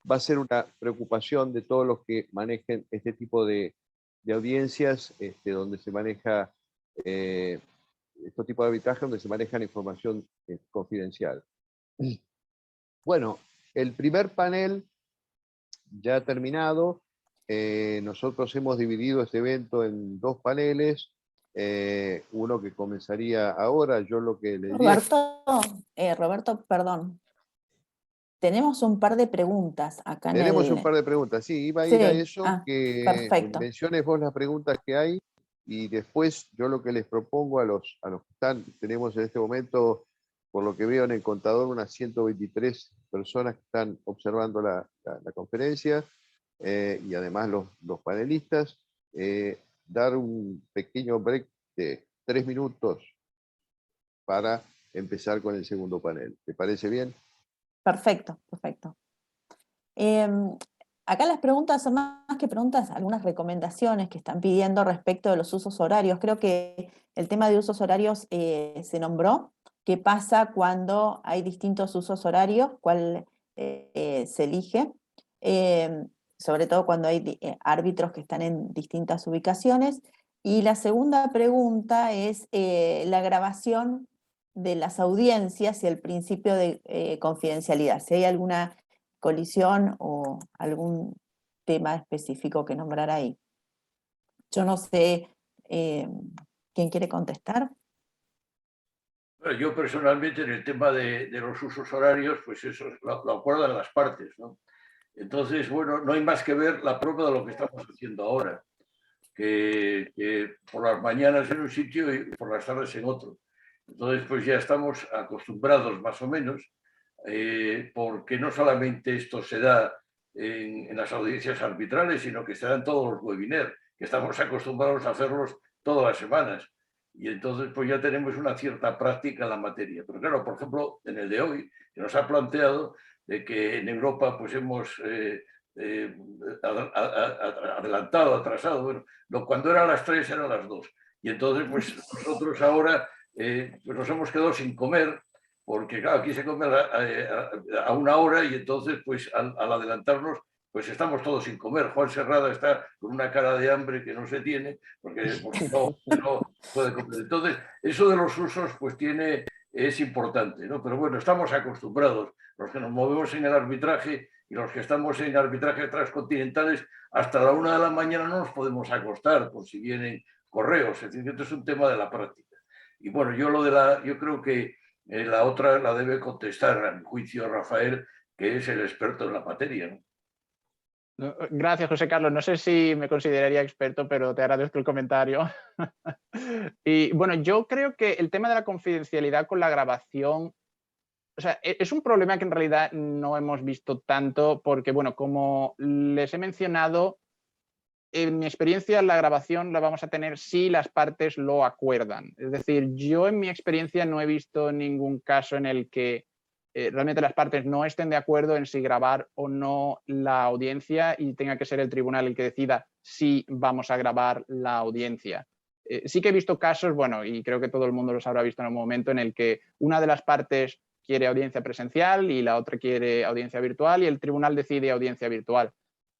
va a ser una preocupación de todos los que manejen este tipo de audiencias, donde se maneja este tipo de arbitraje, donde se maneja la información confidencial. Bueno, el primer panel ya ha terminado. Nosotros hemos dividido este evento en 2 paneles. Uno que comenzaría ahora. Yo lo que le diría... Roberto, perdón. Tenemos un par de preguntas acá en Tenemos un el... par de preguntas. Sí, iba a ir a Sí, eso, que perfecto. menciones vos las preguntas que hay y después yo lo que les propongo a los que están, tenemos en este momento, por lo que veo en el contador, unas 123 personas que están observando la conferencia, y además los panelistas, dar un pequeño break de 3 minutos para empezar con el segundo panel. ¿Te parece bien? Perfecto, perfecto. Acá las preguntas son más que preguntas, algunas recomendaciones que están pidiendo respecto de los usos horarios. Creo que el tema de usos horarios se nombró. ¿Qué pasa cuando hay distintos usos horarios? ¿Cuál se elige? Sobre todo cuando hay árbitros que están en distintas ubicaciones. Y la segunda pregunta es la grabación de las audiencias y el principio de confidencialidad. Si hay alguna colisión o algún tema específico que nombrar ahí. Yo no sé quién quiere contestar. Bueno, yo personalmente en el tema de los usos horarios, pues eso lo acuerdan las partes, ¿no? Entonces, bueno, no hay más que ver la prueba de lo que estamos haciendo ahora, que por las mañanas en un sitio y por las tardes en otro. Entonces, pues ya estamos acostumbrados más o menos, porque no solamente esto se da en las audiencias arbitrales, sino que se da en todos los webinars, que estamos acostumbrados a hacerlos todas las semanas. Y entonces, pues ya tenemos una cierta práctica en la materia. Pero claro, por ejemplo, en el de hoy, que nos ha planteado de que en Europa pues hemos adelantado, atrasado. Bueno, cuando eran las 3 eran las 2. Y entonces, pues nosotros ahora pues nos hemos quedado sin comer, porque claro, aquí se come a una hora y entonces, pues al adelantarnos, pues estamos todos sin comer. Juan Serrada está con una cara de hambre que no se tiene, porque no puede comer. Entonces, eso de los usos, pues es importante, ¿no? Pero bueno, estamos acostumbrados, los que nos movemos en el arbitraje y los que estamos en arbitraje transcontinentales, hasta la 1 de la mañana no nos podemos acostar por si vienen correos. Es decir, que esto es un tema de la práctica. Y bueno, yo creo que la otra la debe contestar, a mi juicio, Rafael, que es el experto en la materia, ¿no? Gracias, José Carlos. No sé si me consideraría experto, pero te agradezco el comentario. Y bueno, yo creo que el tema de la confidencialidad con la grabación, o sea, es un problema que en realidad no hemos visto tanto porque, bueno, como les he mencionado, en mi experiencia la grabación la vamos a tener si las partes lo acuerdan. Es decir, yo en mi experiencia no he visto ningún caso en el que realmente las partes no estén de acuerdo en si grabar o no la audiencia y tenga que ser el tribunal el que decida si vamos a grabar la audiencia. Sí que he visto casos, bueno, y creo que todo el mundo los habrá visto en algún momento, en el que una de las partes quiere audiencia presencial y la otra quiere audiencia virtual y el tribunal decide audiencia virtual.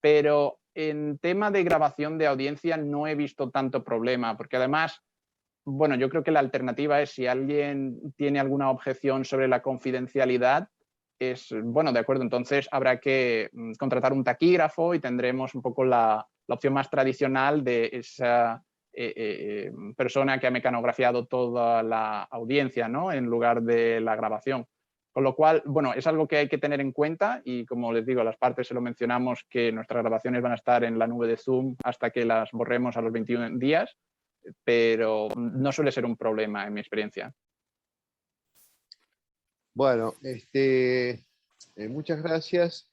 Pero en tema de grabación de audiencia no he visto tanto problema, porque además, bueno, yo creo que la alternativa es si alguien tiene alguna objeción sobre la confidencialidad, es, bueno, de acuerdo, entonces habrá que contratar un taquígrafo y tendremos un poco la opción más tradicional de esa persona que ha mecanografiado toda la audiencia, ¿no? En lugar de la grabación. Con lo cual, bueno, es algo que hay que tener en cuenta y como les digo, a las partes se lo mencionamos que nuestras grabaciones van a estar en la nube de Zoom hasta que las borremos a los 21 días, pero no suele ser un problema en mi experiencia. Bueno, muchas gracias.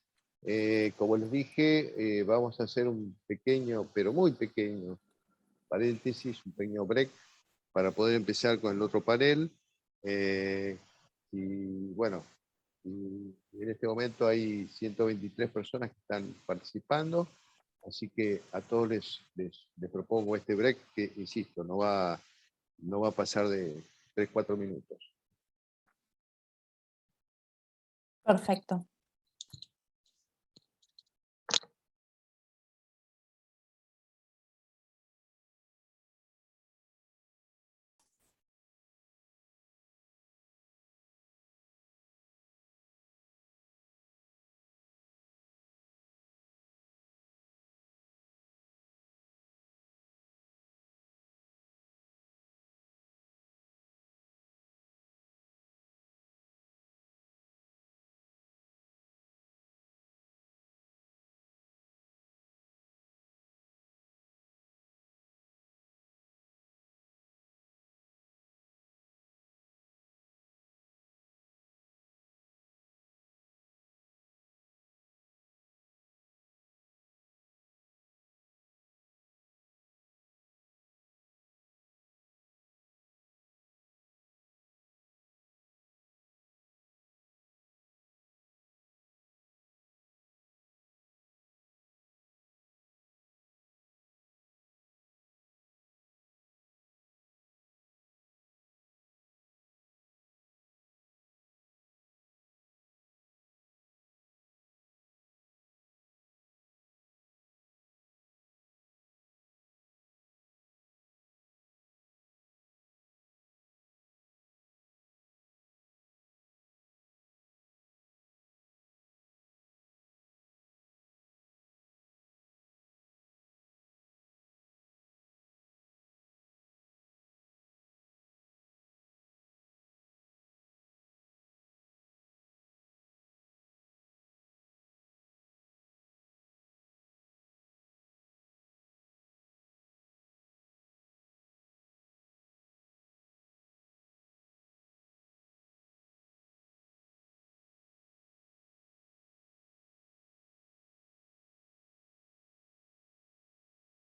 Como les dije, vamos a hacer un pequeño, pero muy pequeño paréntesis, un pequeño break para poder empezar con el otro panel. Y bueno, en este momento hay 123 personas que están participando, así que a todos les propongo este break que, insisto, no va a pasar de 3-4 minutos. Perfecto.